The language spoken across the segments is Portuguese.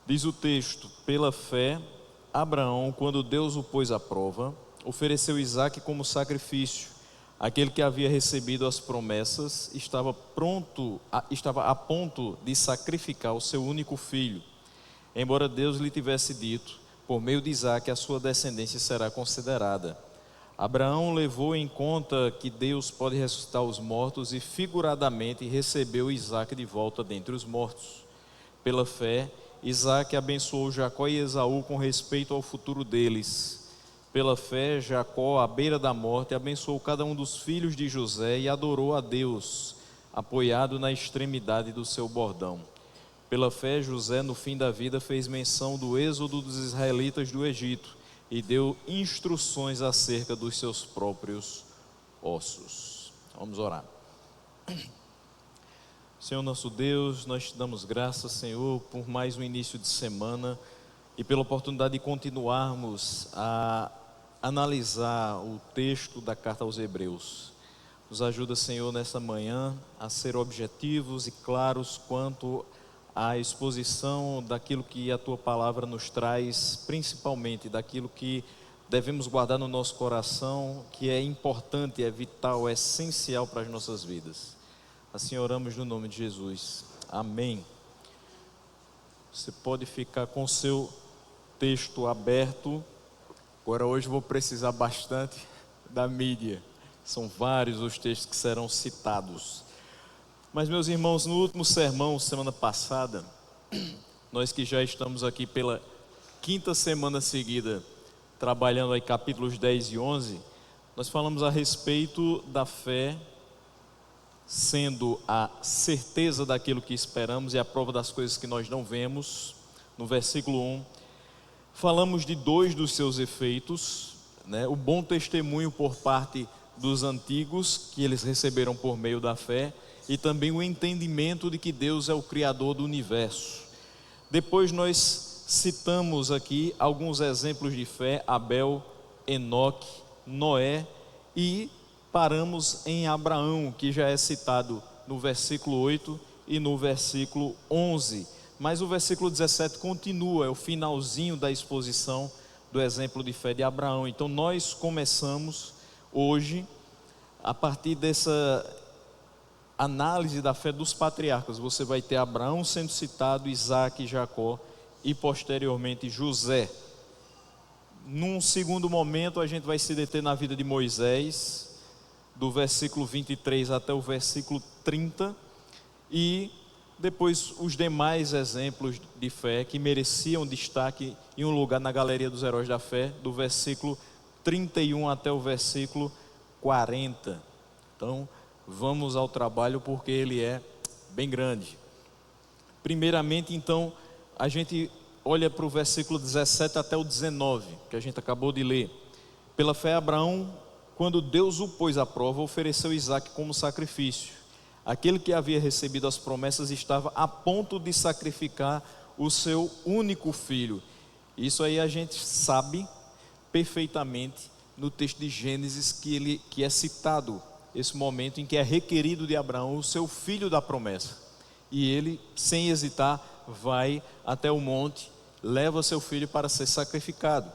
Diz o texto: pela fé, Abraão, quando Deus o pôs à prova, ofereceu Isaque como sacrifício. Aquele que havia recebido as promessas estava a ponto de sacrificar o seu único filho. Embora Deus lhe tivesse dito: por meio de Isaque a sua descendência será considerada. Abraão levou em conta que Deus pode ressuscitar os mortos e figuradamente recebeu Isaque de volta dentre os mortos. Pela fé, Isaque abençoou Jacó e Esaú com respeito ao futuro deles. Pela fé, Jacó, à beira da morte, abençoou cada um dos filhos de José e adorou a Deus, apoiado na extremidade do seu bordão. Pela fé, José, no fim da vida, fez menção do êxodo dos israelitas do Egito e deu instruções acerca dos seus próprios ossos. Vamos orar. Senhor nosso Deus, nós te damos graças, Senhor, por mais um início de semana e pela oportunidade de continuarmos a analisar o texto da carta aos Hebreus. Nos ajuda, Senhor, nessa manhã a ser objetivos e claros quanto à exposição daquilo que a Tua palavra nos traz, principalmente daquilo que devemos guardar no nosso coração, que é importante, é vital, é essencial para as nossas vidas. Assim oramos no nome de Jesus. Amém. Você pode ficar com o seu texto aberto. Agora hoje vou precisar bastante da mídia. São vários os textos que serão citados. Mas, meus irmãos, no último sermão, semana passada, nós que já estamos aqui pela quinta semana seguida, trabalhando aí capítulos 10 e 11, nós falamos a respeito da fé sendo a certeza daquilo que esperamos e a prova das coisas que nós não vemos. No versículo 1, falamos de dois dos seus efeitos, né? O bom testemunho por parte dos antigos, que eles receberam por meio da fé, e também o entendimento de que Deus é o Criador do universo. Depois nós citamos aqui alguns exemplos de fé: Abel, Enoque, Noé, e paramos em Abraão, que já é citado no versículo 8 e no versículo 11. Mas o versículo 17 continua, é o finalzinho da exposição do exemplo de fé de Abraão. Então nós começamos hoje, a partir dessa análise da fé dos patriarcas. Você vai ter Abraão sendo citado, Isaque, Jacó e posteriormente José. Num segundo momento a gente vai se deter na vida de Moisés, do versículo 23 até o versículo 30, e depois os demais exemplos de fé que mereciam destaque em um lugar na galeria dos heróis da fé, do versículo 31 até o versículo 40. Então vamos ao trabalho, porque ele é bem grande. Primeiramente, então, a gente olha para o versículo 17 até o 19, que a gente acabou de ler. Pela fé, Abraão, quando Deus o pôs à prova, ofereceu Isaque como sacrifício. Aquele que havia recebido as promessas estava a ponto de sacrificar o seu único filho. Isso aí a gente sabe perfeitamente no texto de Gênesis, que é citado esse momento em que é requerido de Abraão o seu filho da promessa. E ele, sem hesitar, vai até o monte, leva seu filho para ser sacrificado.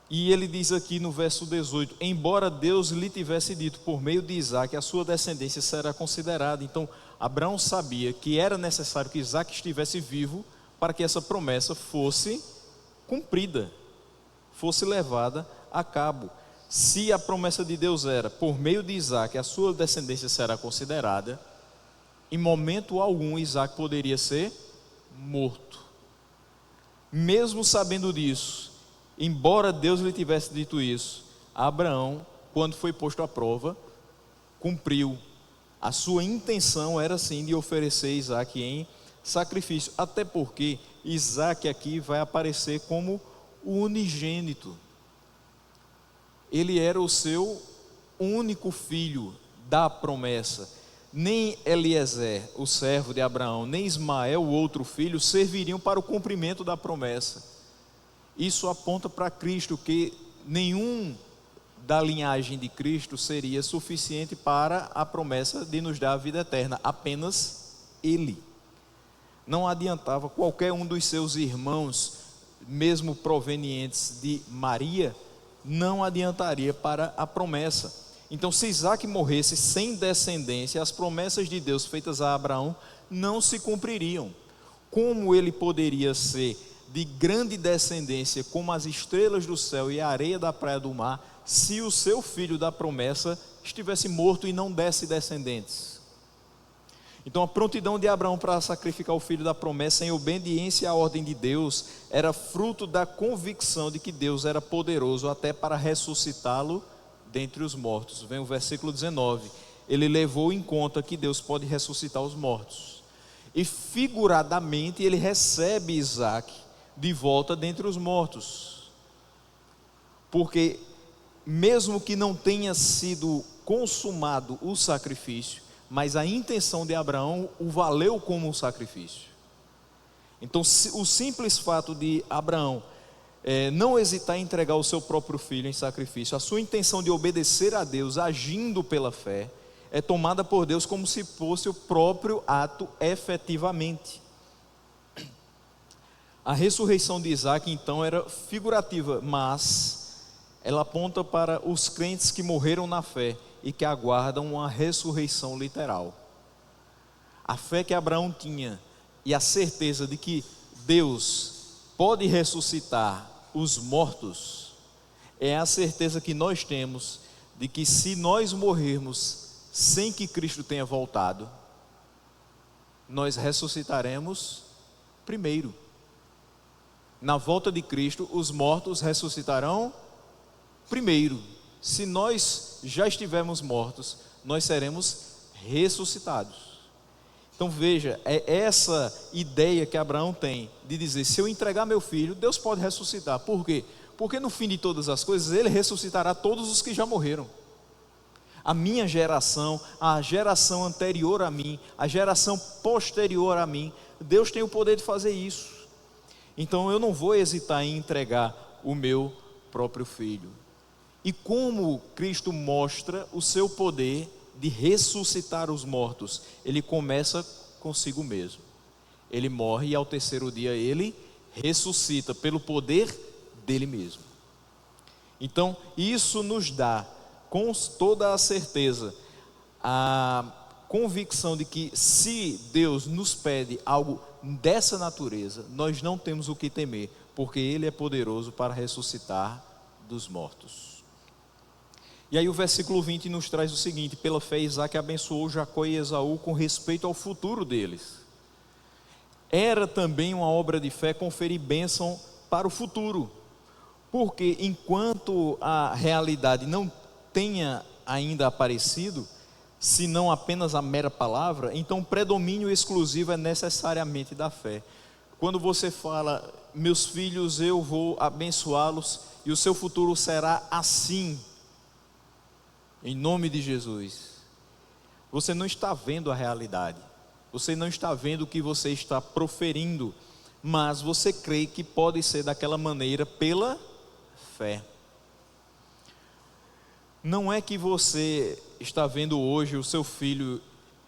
E ele diz aqui no verso 18: embora Deus lhe tivesse dito por meio de Isaque, a sua descendência será considerada. Então Abraão sabia que era necessário que Isaque estivesse vivo para que essa promessa fosse cumprida, fosse levada a cabo. Se a promessa de Deus era, por meio de Isaque, a sua descendência será considerada, em momento algum Isaque poderia ser morto. Mesmo sabendo disso, embora Deus lhe tivesse dito isso, Abraão, quando foi posto à prova, cumpriu. A sua intenção era sim de oferecer Isaque em sacrifício, até porque Isaque aqui vai aparecer como o unigênito. Ele era o seu único filho da promessa. Nem Eliezer, o servo de Abraão, nem Ismael, o outro filho, serviriam para o cumprimento da promessa. Isso aponta para Cristo, que nenhum da linhagem de Cristo seria suficiente para a promessa de nos dar a vida eterna, apenas Ele. não adiantava qualquer um dos seus irmãos, mesmo provenientes de Maria, não adiantaria para a promessa. Então, se Isaac morresse sem descendência, as promessas de Deus feitas a Abraão não se cumpririam. Como ele poderia ser de grande descendência, como as estrelas do céu e a areia da praia do mar, se o seu filho da promessa estivesse morto e não desse descendentes? Então, a prontidão de Abraão para sacrificar o filho da promessa em obediência à ordem de Deus era fruto da convicção de que Deus era poderoso até para ressuscitá-lo dentre os mortos. Vem o versículo 19: ele levou em conta que Deus pode ressuscitar os mortos, e figuradamente ele recebe Isaac de volta dentre os mortos, porque mesmo que não tenha sido consumado o sacrifício, mas a intenção de Abraão o valeu como um sacrifício. Então, o simples fato de Abraão não hesitar em entregar o seu próprio filho em sacrifício, a sua intenção de obedecer a Deus, agindo pela fé, é tomada por Deus como se fosse o próprio ato efetivamente. A ressurreição de Isaac, então, era figurativa, mas ela aponta para os crentes que morreram na fé e que aguardam uma ressurreição literal. A fé que Abraão tinha e a certeza de que Deus pode ressuscitar os mortos é a certeza que nós temos de que, se nós morrermos sem que Cristo tenha voltado, nós ressuscitaremos primeiro. Na volta de Cristo, os mortos ressuscitarão primeiro. Se nós já estivermos mortos, nós seremos ressuscitados. Então veja, é essa ideia que Abraão tem de dizer: se eu entregar meu filho, Deus pode ressuscitar. Por quê? Porque no fim de todas as coisas, Ele ressuscitará todos os que já morreram. A minha geração, a geração anterior a mim, a geração posterior a mim, Deus tem o poder de fazer isso. Então eu não vou hesitar em entregar o meu próprio filho. E como Cristo mostra o seu poder de ressuscitar os mortos? Ele começa consigo mesmo. Ele morre e ao terceiro dia ele ressuscita pelo poder dele mesmo. Então isso nos dá com toda a certeza a convicção de que, se Deus nos pede algo dessa natureza, nós não temos o que temer, porque Ele é poderoso para ressuscitar dos mortos. E aí o versículo 20 nos traz o seguinte: pela fé Isaac abençoou Jacó e Esaú com respeito ao futuro deles. Era também uma obra de fé conferir bênção para o futuro, porque enquanto a realidade não tenha ainda aparecido, senão apenas a mera palavra, então o predomínio exclusivo é necessariamente da fé. Quando você fala: meus filhos, eu vou abençoá-los e o seu futuro será assim, em nome de Jesus, você não está vendo a realidade, você não está vendo o que você está proferindo, mas você crê que pode ser daquela maneira pela fé. Não é que você está vendo hoje o seu filho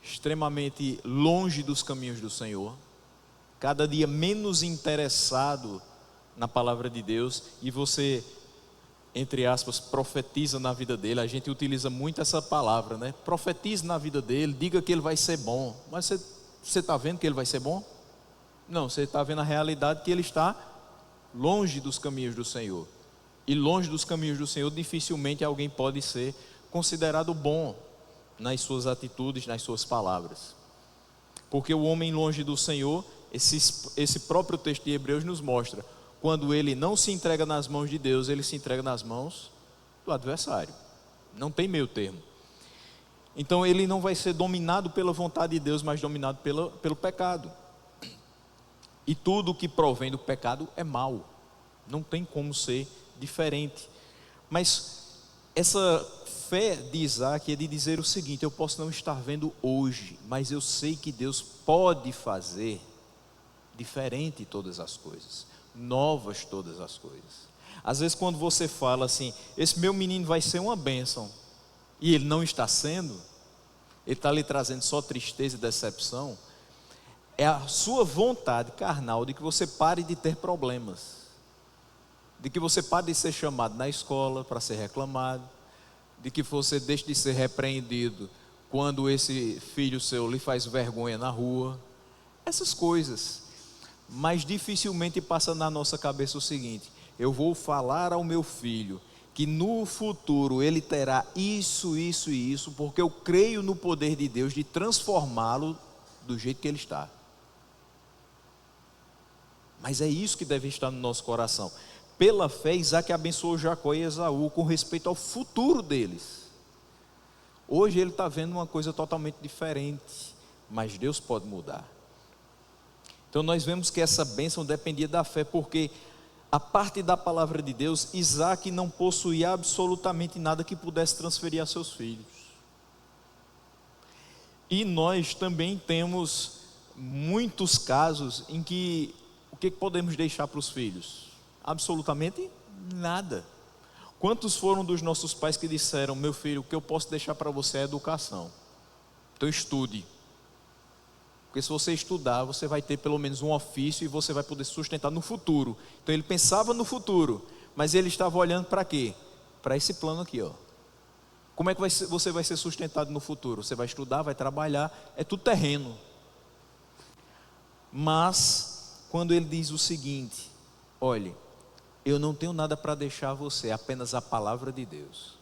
extremamente longe dos caminhos do Senhor, cada dia menos interessado na palavra de Deus, e você, entre aspas, profetiza na vida dele. A gente utiliza muito essa palavra, né? Profetize na vida dele, diga que ele vai ser bom. Mas você está vendo que ele vai ser bom? Não, você está vendo a realidade que ele está longe dos caminhos do Senhor. E longe dos caminhos do Senhor, dificilmente alguém pode ser considerado bom nas suas atitudes, nas suas palavras. Porque o homem longe do Senhor, esse próprio texto de Hebreus nos mostra, quando ele não se entrega nas mãos de Deus, ele se entrega nas mãos do adversário. Não tem meio termo. Então ele não vai ser dominado pela vontade de Deus, mas dominado pelo pecado. E tudo que provém do pecado é mal. Não tem como ser diferente. Mas essa fé de Isaac é de dizer o seguinte: eu posso não estar vendo hoje, mas eu sei que Deus pode fazer diferente todas as coisas, novas todas as coisas. Às vezes quando você fala assim: esse meu menino vai ser uma bênção, e ele não está sendo, ele está lhe trazendo só tristeza e decepção, é a sua vontade carnal de que você pare de ter problemas, de que você pare de ser chamado na escola para ser reclamado, de que você deixe de ser repreendido quando esse filho seu lhe faz vergonha na rua, essas coisas. Mas dificilmente passa na nossa cabeça o seguinte: eu vou falar ao meu filho que no futuro ele terá isso, isso e isso, porque eu creio no poder de Deus de transformá-lo do jeito que ele está. Mas é isso que deve estar no nosso coração. Pela fé, Isaac abençoou Jacó e Esaú com respeito ao futuro deles. Hoje ele está vendo uma coisa totalmente diferente, mas Deus pode mudar. Então nós vemos que essa bênção dependia da fé, porque a parte da palavra de Deus, Isaac não possuía absolutamente nada que pudesse transferir a seus filhos. E nós também temos muitos casos em que o que podemos deixar para os filhos? Absolutamente nada. Quantos foram dos nossos pais que disseram: meu filho, o que eu posso deixar para você é educação, então estude, porque se você estudar, você vai ter pelo menos um ofício e você vai poder sustentar no futuro. Então ele pensava no futuro, mas ele estava olhando para quê? Para esse plano aqui, ó. Como é que você vai ser sustentado no futuro? Você vai estudar, vai trabalhar, é tudo terreno. Mas quando ele diz o seguinte: olhe, eu não tenho nada para deixar a você, apenas a palavra de Deus,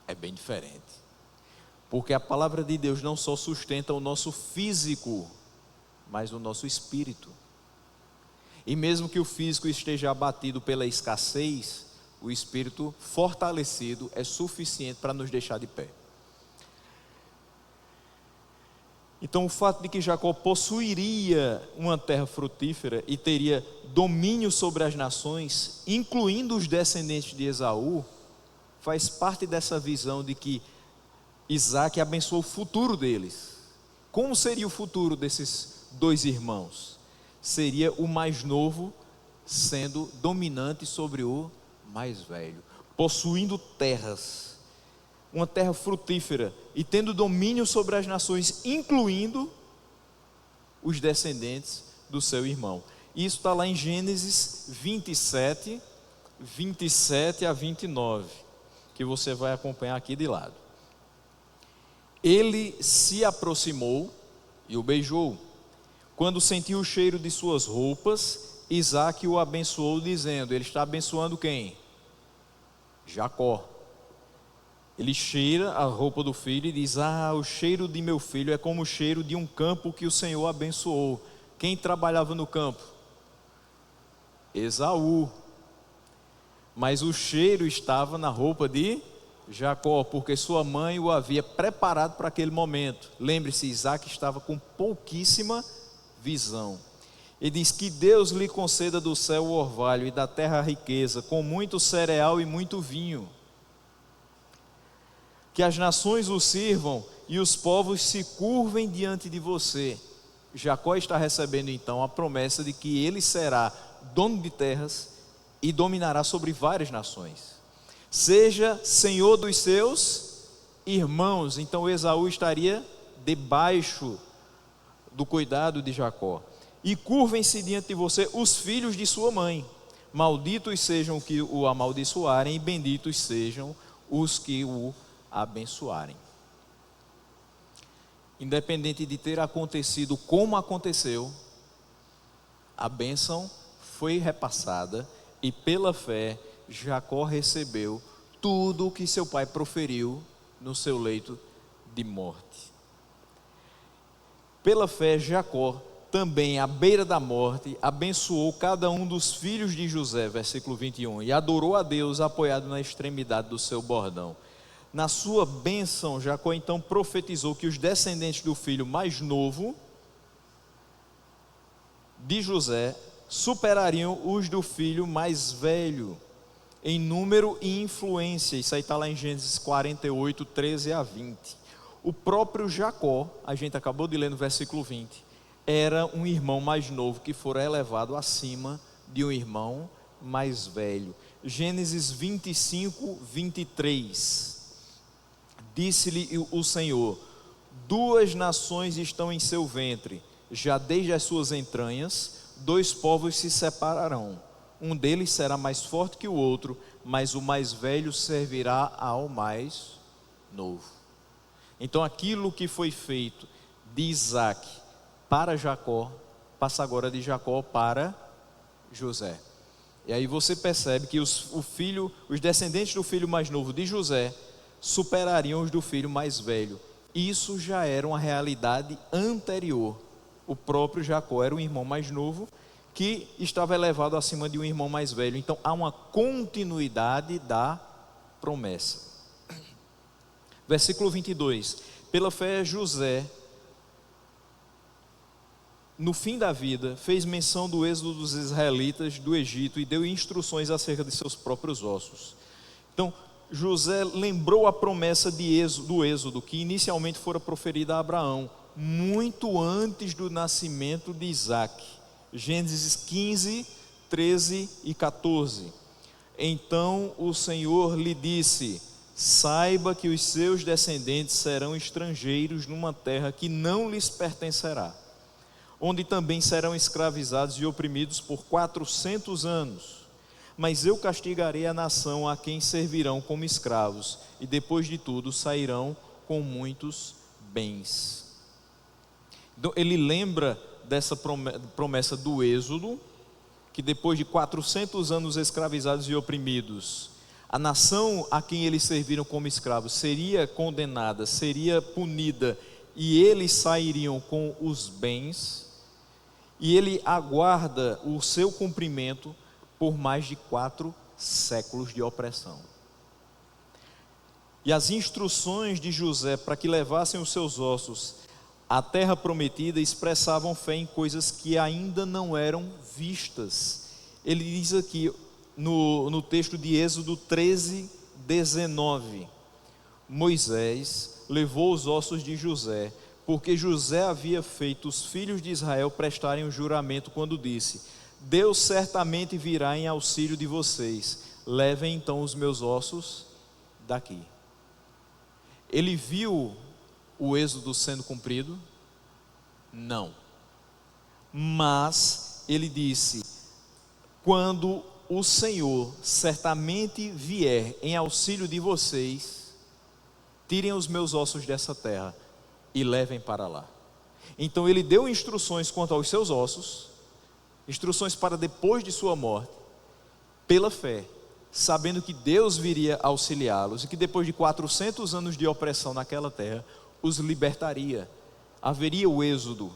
é bem diferente. Porque a palavra de Deus não só sustenta o nosso físico, mas o nosso espírito. E mesmo que o físico esteja abatido pela escassez, o espírito fortalecido é suficiente para nos deixar de pé. Então o fato de que Jacó possuiria uma terra frutífera e teria domínio sobre as nações, incluindo os descendentes de Esaú, faz parte dessa visão de que Isaac abençoou o futuro deles. Como seria o futuro desses dois irmãos? Seria o mais novo sendo dominante sobre o mais velho, possuindo terras, uma terra frutífera e tendo domínio sobre as nações, incluindo os descendentes do seu irmão. Isso está lá em Gênesis 27, 27 a 29, que você vai acompanhar aqui de lado. Ele se aproximou e o beijou. Quando sentiu o cheiro de suas roupas, Isaac o abençoou, dizendo: ele está abençoando quem? Jacó. Ele cheira a roupa do filho e diz: o cheiro de meu filho é como o cheiro de um campo que o Senhor abençoou. Quem trabalhava no campo? Esaú. Mas o cheiro estava na roupa de Jacó, porque sua mãe o havia preparado para aquele momento. Lembre-se, Isaac estava com pouquíssima visão. Ele diz: que Deus lhe conceda do céu o orvalho e da terra a riqueza, com muito cereal e muito vinho. Que as nações o sirvam e os povos se curvem diante de você. Jacó está recebendo então a promessa de que ele será dono de terras e dominará sobre várias nações. Seja senhor dos seus irmãos. Então Esaú estaria debaixo do cuidado de Jacó. E curvem-se diante de você os filhos de sua mãe. Malditos sejam os que o amaldiçoarem e benditos sejam os que o abençoarem. Independente de ter acontecido como aconteceu, a bênção foi repassada e pela fé Jacó recebeu tudo o que seu pai proferiu no seu leito de morte. Pela fé Jacó também à beira da morte abençoou cada um dos filhos de José, versículo 21, e adorou a Deus apoiado na extremidade do seu bordão. Na sua bênção, Jacó então profetizou que os descendentes do filho mais novo de José superariam os do filho mais velho em número e influência. Isso aí está lá em Gênesis 48, 13 a 20. O próprio Jacó, a gente acabou de ler no versículo 20, era um irmão mais novo que fora elevado acima de um irmão mais velho. Gênesis 25, 23. Disse-lhe o Senhor: duas nações estão em seu ventre, já desde as suas entranhas, 2 povos se separarão. Um deles será mais forte que o outro, mas o mais velho servirá ao mais novo. Então aquilo que foi feito de Isaac para Jacó, passa agora de Jacó para José. E aí você percebe que os descendentes do filho mais novo de José superariam os do filho mais velho. Isso já era uma realidade anterior. O próprio Jacó era o irmão mais novo, que estava elevado acima de um irmão mais velho. Então há uma continuidade da promessa. Versículo 22. Pela fé José, no fim da vida, fez menção do êxodo dos israelitas do Egito e deu instruções acerca de seus próprios ossos. Então José lembrou a promessa do êxodo que inicialmente fora proferida a Abraão, muito antes do nascimento de Isaac. Gênesis 15, 13 e 14. Então o Senhor lhe disse: saiba que os seus descendentes serão estrangeiros numa terra que não lhes pertencerá, onde também serão escravizados e oprimidos por 400 anos. Mas eu castigarei a nação a quem servirão como escravos, e depois de tudo sairão com muitos bens. Então, ele lembra dessa promessa do êxodo, que depois de 400 anos escravizados e oprimidos, a nação a quem eles serviram como escravos seria condenada, seria punida, e eles sairiam com os bens, e ele aguarda o seu cumprimento por mais de 4 séculos de opressão. E as instruções de José para que levassem os seus ossos à terra prometida expressavam fé em coisas que ainda não eram vistas. Ele diz aqui no texto de Êxodo 13, 19: Moisés levou os ossos de José, porque José havia feito os filhos de Israel prestarem o juramento quando disse: Deus certamente virá em auxílio de vocês, levem então os meus ossos daqui. Ele viu o êxodo sendo cumprido? Não. Mas ele disse: quando o Senhor certamente vier em auxílio de vocês, tirem os meus ossos dessa terra e levem para lá. Então ele deu instruções quanto aos seus ossos, instruções para depois de sua morte, pela fé, sabendo que Deus viria auxiliá-los e que depois de 400 anos de opressão naquela terra, os libertaria. Haveria o êxodo.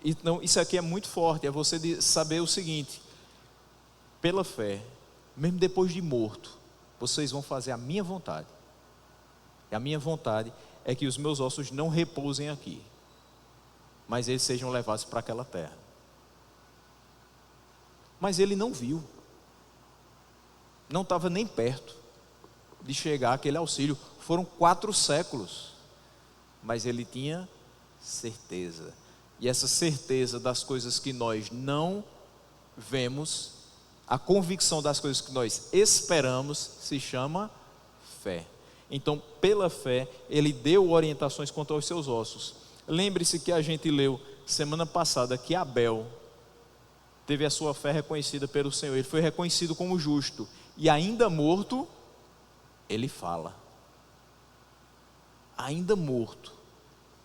Então isso aqui é muito forte, é você saber o seguinte: pela fé, mesmo depois de morto, vocês vão fazer a minha vontade. E a minha vontade é que os meus ossos não repousem aqui, mas eles sejam levados para aquela terra. Mas ele não viu, não estava nem perto de chegar aquele auxílio. Foram 4 séculos, mas ele tinha certeza. E essa certeza das coisas que nós não vemos, a convicção das coisas que nós esperamos, se chama fé. Então, pela fé, ele deu orientações quanto aos seus ossos. Lembre-se que a gente leu semana passada que Abel teve a sua fé reconhecida pelo Senhor. Ele foi reconhecido como justo, e ainda morto, ele fala. Ainda morto,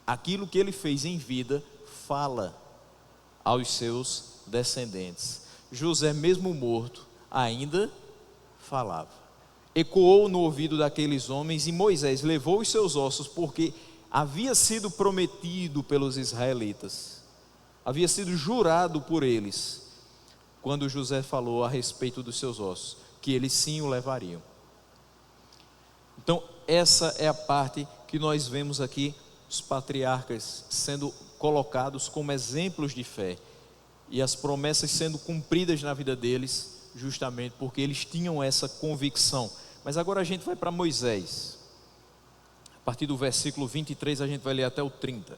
aquilo que ele fez em vida, fala aos seus descendentes. José, mesmo morto, ainda falava. Ecoou no ouvido daqueles homens, e Moisés levou os seus ossos, porque havia sido prometido pelos israelitas, havia sido jurado por eles, quando José falou a respeito dos seus ossos, que eles sim o levariam. Então essa é a parte que nós vemos aqui, os patriarcas sendo colocados como exemplos de fé, e as promessas sendo cumpridas na vida deles, justamente porque eles tinham essa convicção. Mas agora a gente vai para Moisés. A partir do versículo 23 a gente vai ler até o 30.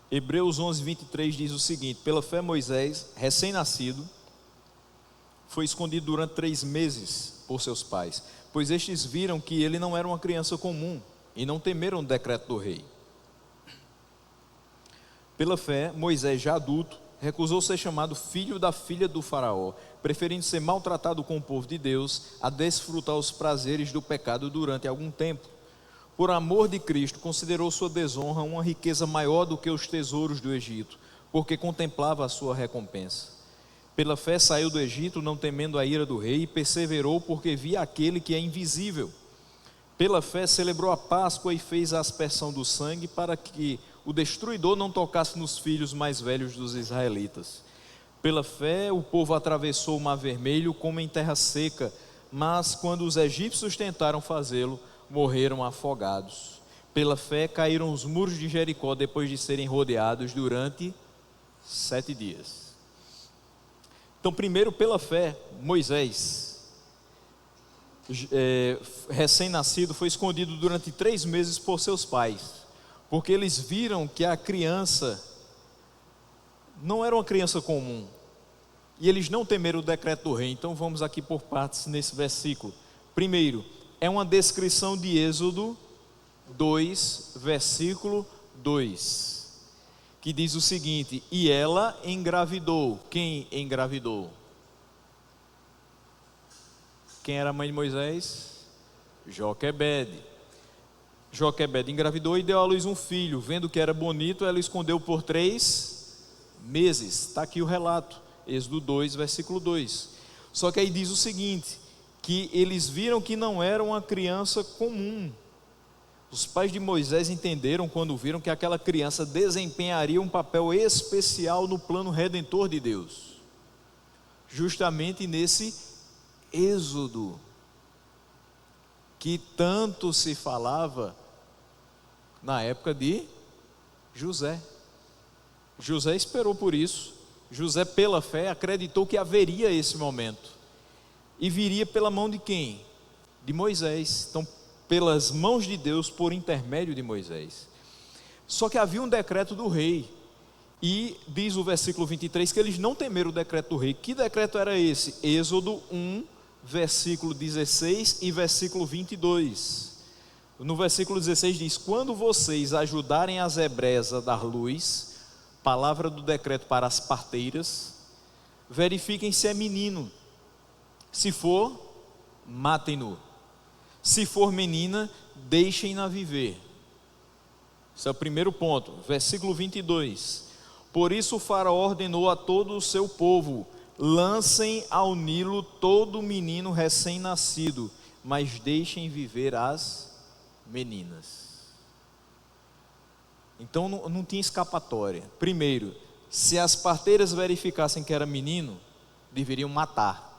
Hebreus 11, 23 diz o seguinte: pela fé Moisés, recém-nascido, foi escondido durante 3 meses por seus pais, pois estes viram que ele não era uma criança comum, e não temeram o decreto do rei. Pela fé, Moisés, já adulto, recusou ser chamado filho da filha do faraó, preferindo ser maltratado com o povo de Deus a desfrutar os prazeres do pecado durante algum tempo. Por amor de Cristo, considerou sua desonra uma riqueza maior do que os tesouros do Egito, porque contemplava a sua recompensa. Pela fé saiu do Egito, não temendo a ira do rei, e perseverou porque via aquele que é invisível. Pela fé celebrou a Páscoa e fez a aspersão do sangue, para que o destruidor não tocasse nos filhos mais velhos dos israelitas. Pela fé o povo atravessou o Mar Vermelho como em terra seca, mas quando os egípcios tentaram fazê-lo, morreram afogados. Pela fé caíram os muros de Jericó depois de serem rodeados durante 7 dias. Então, primeiro, pela fé, Moisés, recém-nascido, foi escondido durante 3 meses por seus pais, porque eles viram que a criança não era uma criança comum, e eles não temeram o decreto do rei. Então vamos aqui por partes nesse versículo. Primeiro, é uma descrição de Êxodo 2, versículo 2, que diz o seguinte: e ela engravidou. Quem engravidou? Quem era a mãe de Moisés? Joquebede. Joquebede engravidou e deu à luz um filho. Vendo que era bonito, ela o escondeu por 3 meses. Está aqui o relato, Êxodo 2, versículo 2. Só que aí diz o seguinte, que eles viram que não era uma criança comum. Os pais de Moisés entenderam quando viram que aquela criança desempenharia um papel especial no plano redentor de Deus, justamente nesse êxodo que tanto se falava na época de José. José esperou por isso. José, pela fé, acreditou que haveria esse momento, e viria pela mão de quem? De Moisés. Então, pelas mãos de Deus, por intermédio de Moisés. Só que havia um decreto do rei, e diz o versículo 23 que eles não temeram o decreto do rei. Que decreto era esse? Êxodo 1, versículo 16 e versículo 22. No versículo 16 diz: quando vocês ajudarem as hebreias a dar luz, palavra do decreto para as parteiras, verifiquem se é menino. Se for, matem-no. Se for menina, deixem-na viver. Esse é o primeiro ponto. Versículo 22. Por isso o faraó ordenou a todo o seu povo: lancem ao Nilo todo menino recém-nascido, mas deixem viver as meninas. Então não tinha escapatória. Primeiro, se as parteiras verificassem que era menino, deveriam matar.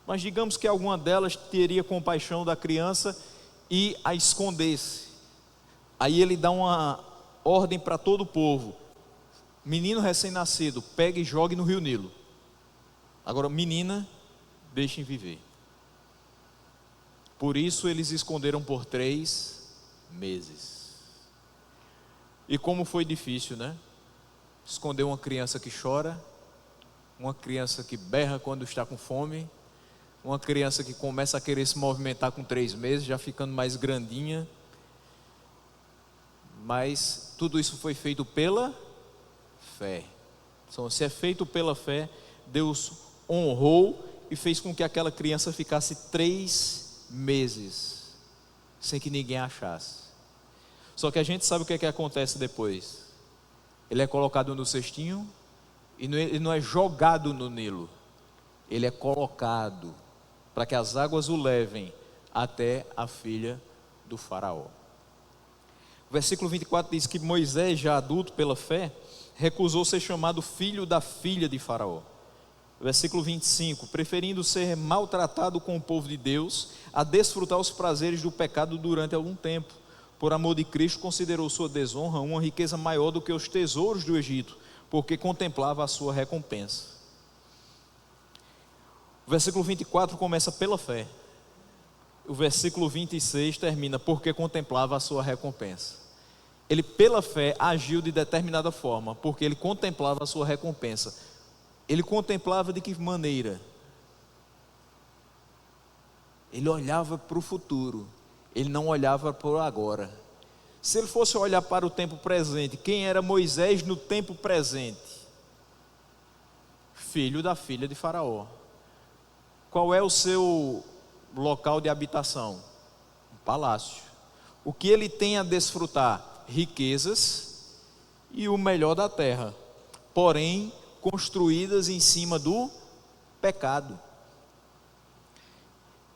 Mas digamos que alguma delas teria compaixão da criança e a escondesse. Aí ele dá uma ordem para todo o povo: menino recém-nascido, pegue e jogue no rio Nilo. Agora, menina, deixem viver. Por isso eles esconderam por 3 meses. E como foi difícil, né? Esconder uma criança que chora, uma criança que berra quando está com fome, uma criança que começa a querer se movimentar com 3 meses, já ficando mais grandinha. Mas tudo isso foi feito pela fé. Então, se é feito pela fé, Deus honrou e fez com que aquela criança ficasse 3 meses sem que ninguém achasse. Só que a gente sabe o que é que acontece depois. Ele é colocado no cestinho e ele não é jogado no Nilo. Ele é colocado para que as águas o levem até a filha do faraó. O versículo 24 diz que Moisés, já adulto pela fé, recusou ser chamado filho da filha de faraó. Versículo 25, preferindo ser maltratado com o povo de Deus a desfrutar os prazeres do pecado durante algum tempo. Por amor de Cristo, considerou sua desonra uma riqueza maior do que os tesouros do Egito, porque contemplava a sua recompensa. O versículo 24 começa pela fé. O versículo 26 termina porque contemplava a sua recompensa. Ele, pela fé, agiu de determinada forma, porque ele contemplava a sua recompensa. Ele contemplava de que maneira? Ele olhava para o futuro Ele não olhava para o agora. Se ele fosse olhar para o tempo presente, quem era Moisés no tempo presente? Filho da filha de Faraó. Qual é o seu local de habitação? Um palácio. O que ele tem a desfrutar? Riquezas e o melhor da terra, porém construídas em cima do pecado.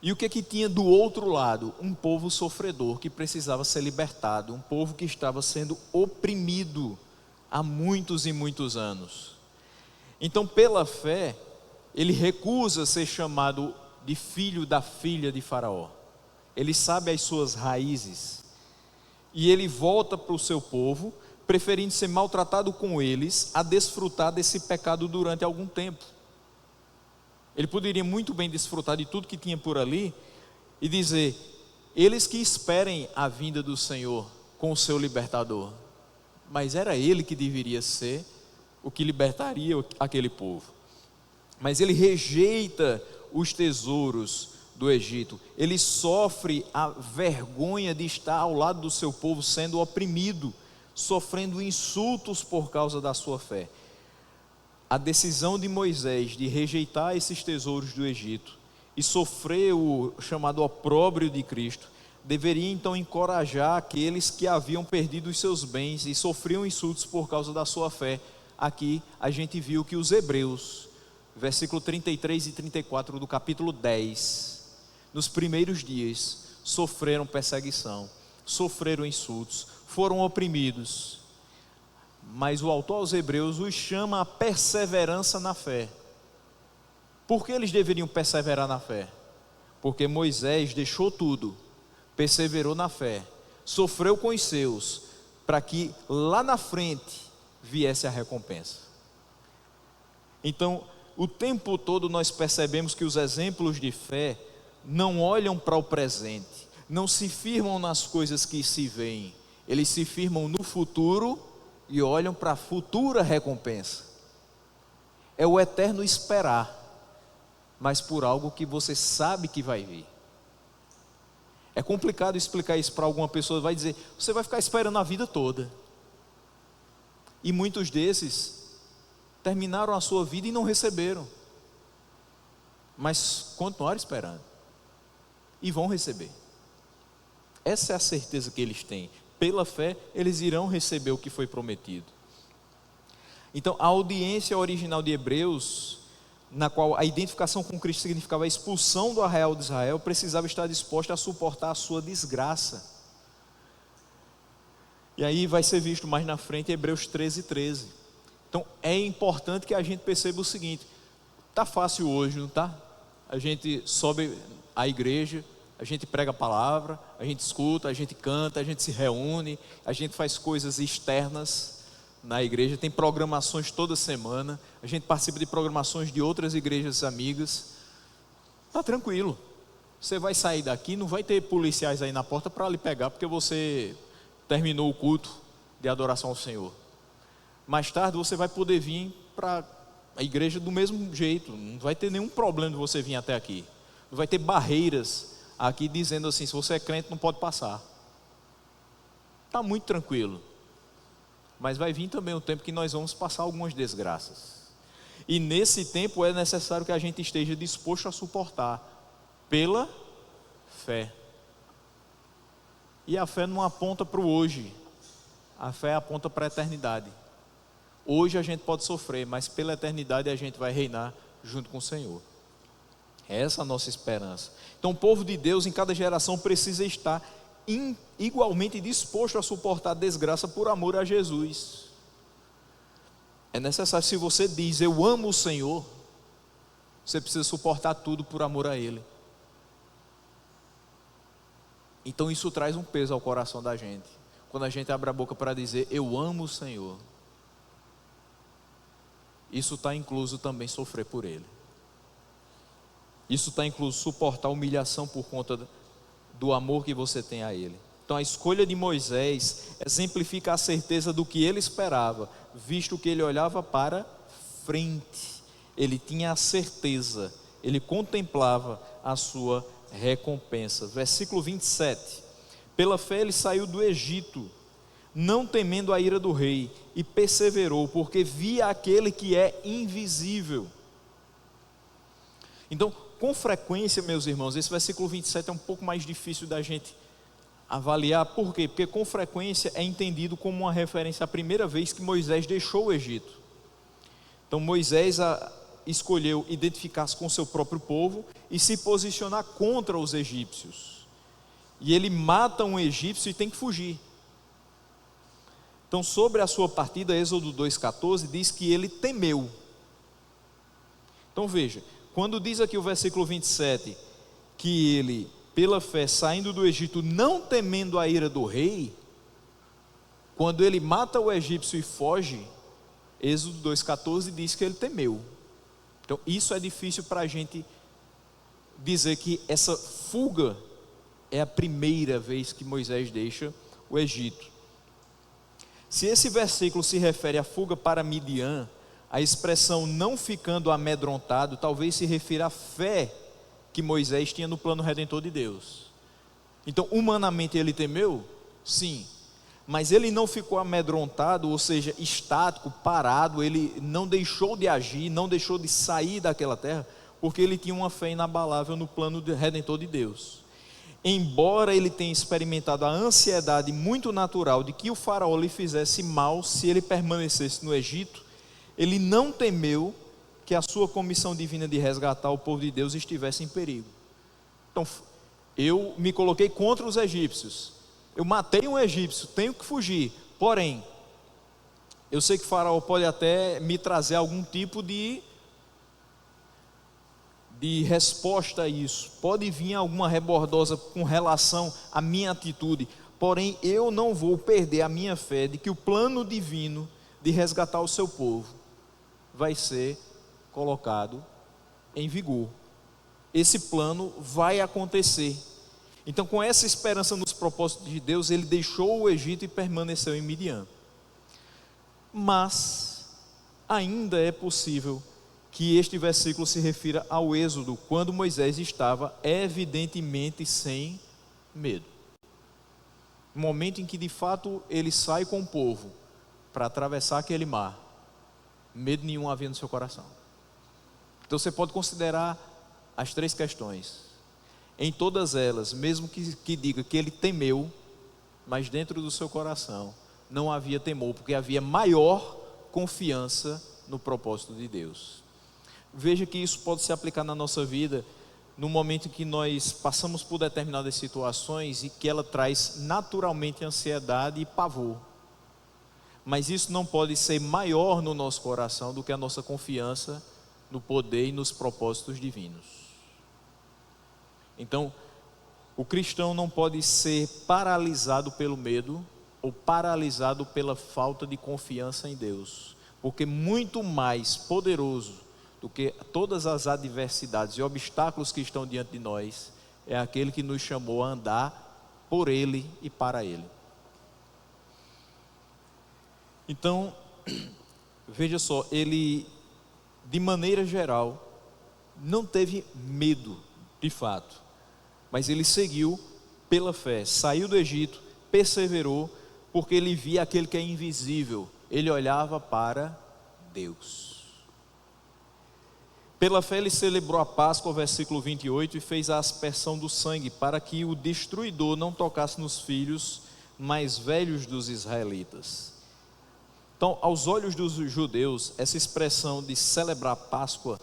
E o que tinha do outro lado? Um povo sofredor que precisava ser libertado, um povo que estava sendo oprimido há muitos e muitos anos. Então, pela fé, ele recusa ser chamado de filho da filha de Faraó. Ele sabe as suas raízes e ele volta para o seu povo, preferindo ser maltratado com eles a desfrutar desse pecado durante algum tempo. Ele poderia muito bem desfrutar de tudo que tinha por ali e dizer: eles que esperem a vinda do Senhor com o seu libertador. Mas era ele que deveria ser o que libertaria aquele povo. Mas ele rejeita os tesouros do Egito. Ele sofre a vergonha de estar ao lado do seu povo sendo oprimido, sofrendo insultos por causa da sua fé. A decisão de Moisés de rejeitar esses tesouros do Egito e sofrer o chamado opróbrio de Cristo, deveria então encorajar aqueles que haviam perdido os seus bens e sofriam insultos por causa da sua fé. Aqui a gente viu que os hebreus, versículo 33 e 34 do capítulo 10, nos primeiros dias sofreram perseguição, sofreram insultos, foram oprimidos. Mas o autor aos Hebreus os chama a perseverança na fé. Por que eles deveriam perseverar na fé? Porque Moisés deixou tudo, perseverou na fé, sofreu com os seus, para que lá na frente viesse a recompensa. Então, o tempo todo nós percebemos que os exemplos de fé não olham para o presente, não se firmam nas coisas que se veem, eles se firmam no futuro e olham para a futura recompensa. É o eterno esperar, mas por algo que você sabe que vai vir. É complicado explicar isso para alguma pessoa. Vai dizer: você vai ficar esperando a vida toda. E muitos desses terminaram a sua vida e não receberam, mas continuaram esperando e vão receber. Essa é a certeza que eles têm. Pela fé, eles irão receber o que foi prometido. Então, a audiência original de Hebreus, na qual a identificação com Cristo significava a expulsão do arraial de Israel, precisava estar disposta a suportar a sua desgraça. E aí vai ser visto mais na frente em Hebreus 13:13. Então, é importante que a gente perceba o seguinte: está fácil hoje, não está? A gente sobe à igreja, a gente prega a palavra, a gente escuta, a gente canta, a gente se reúne, a gente faz coisas externas na igreja, tem programações toda semana, a gente participa de programações de outras igrejas amigas. Está tranquilo, você vai sair daqui, não vai ter policiais aí na porta para lhe pegar porque você terminou o culto de adoração ao Senhor. Mais tarde você vai poder vir para a igreja do mesmo jeito, não vai ter nenhum problema de você vir até aqui, não vai ter barreiras aqui dizendo assim: se você é crente não pode passar. Está muito tranquilo. Mas vai vir também um tempo que nós vamos passar algumas desgraças, e nesse tempo é necessário que a gente esteja disposto a suportar pela fé. E a fé não aponta para o hoje, a fé aponta para a eternidade. Hoje a gente pode sofrer, mas pela eternidade a gente vai reinar junto com o Senhor. É essa a nossa esperança. Então o povo de Deus em cada geração precisa estar igualmente disposto a suportar a desgraça por amor a Jesus. É necessário, se você diz eu amo o Senhor, você precisa suportar tudo por amor a Ele. Então isso traz um peso ao coração da gente, quando a gente abre a boca para dizer eu amo o Senhor. Isso está incluso também sofrer por Ele. Isso está incluso suportar a humilhação por conta do amor que você tem a Ele. Então a escolha de Moisés exemplifica a certeza do que ele esperava, visto que ele olhava para frente. Ele tinha a certeza, ele contemplava a sua recompensa. Versículo 27. Pela fé ele saiu do Egito, não temendo a ira do rei, e perseverou, porque via aquele que é invisível. Então, com frequência, meus irmãos, esse versículo 27 é um pouco mais difícil da gente avaliar. Por quê? Porque com frequência é entendido como uma referência à primeira vez que Moisés deixou o Egito. Então Moisés escolheu identificar-se com o seu próprio povo e se posicionar contra os egípcios. E ele mata um egípcio e tem que fugir. Então, sobre a sua partida, Êxodo 2,14 diz que ele temeu. Então veja, quando diz aqui o versículo 27 que ele, pela fé, saindo do Egito, não temendo a ira do rei, quando ele mata o egípcio e foge, Êxodo 2,14 diz que ele temeu. Então isso é difícil para a gente dizer que essa fuga é a primeira vez que Moisés deixa o Egito. Se esse versículo se refere à fuga para Midian, a expressão não ficando amedrontado talvez se refira à fé que Moisés tinha no plano redentor de Deus. Então, humanamente ele temeu? Sim. Mas ele não ficou amedrontado, ou seja, estático, parado, ele não deixou de agir, não deixou de sair daquela terra, porque ele tinha uma fé inabalável no plano redentor de Deus. Embora ele tenha experimentado a ansiedade muito natural de que o faraó lhe fizesse mal se ele permanecesse no Egito, ele não temeu que a sua comissão divina de resgatar o povo de Deus estivesse em perigo. Então, eu me coloquei contra os egípcios, eu matei um egípcio, tenho que fugir, porém, eu sei que o faraó pode até me trazer algum tipo de resposta a isso, pode vir alguma rebordosa com relação à minha atitude, porém eu não vou perder a minha fé de que o plano divino de resgatar o seu povo vai ser colocado em vigor. Esse plano vai acontecer. Então, com essa esperança nos propósitos de Deus, ele deixou o Egito e permaneceu em Midian. Mas ainda é possível que este versículo se refira ao Êxodo, quando Moisés estava evidentemente sem medo. No momento em que de fato ele sai com o povo para atravessar aquele mar, medo nenhum havia no seu coração. Então você pode considerar as três questões. Em todas elas, mesmo que diga que ele temeu, mas dentro do seu coração não havia temor, porque havia maior confiança no propósito de Deus. Veja que isso pode se aplicar na nossa vida no momento em que nós passamos por determinadas situações e que ela traz naturalmente ansiedade e pavor. Mas isso não pode ser maior no nosso coração do que a nossa confiança no poder e nos propósitos divinos. Então, o cristão não pode ser paralisado pelo medo ou paralisado pela falta de confiança em Deus, porque muito mais poderoso do que todas as adversidades e obstáculos que estão diante de nós é aquele que nos chamou a andar por Ele e para Ele. Então, veja só, ele, de maneira geral, não teve medo, de fato, mas ele seguiu pela fé, saiu do Egito, perseverou, porque ele via aquele que é invisível, ele olhava para Deus. Pela fé ele celebrou a Páscoa, versículo 28, e fez a aspersão do sangue, para que o destruidor não tocasse nos filhos mais velhos dos israelitas. Então, aos olhos dos judeus, essa expressão de celebrar a Páscoa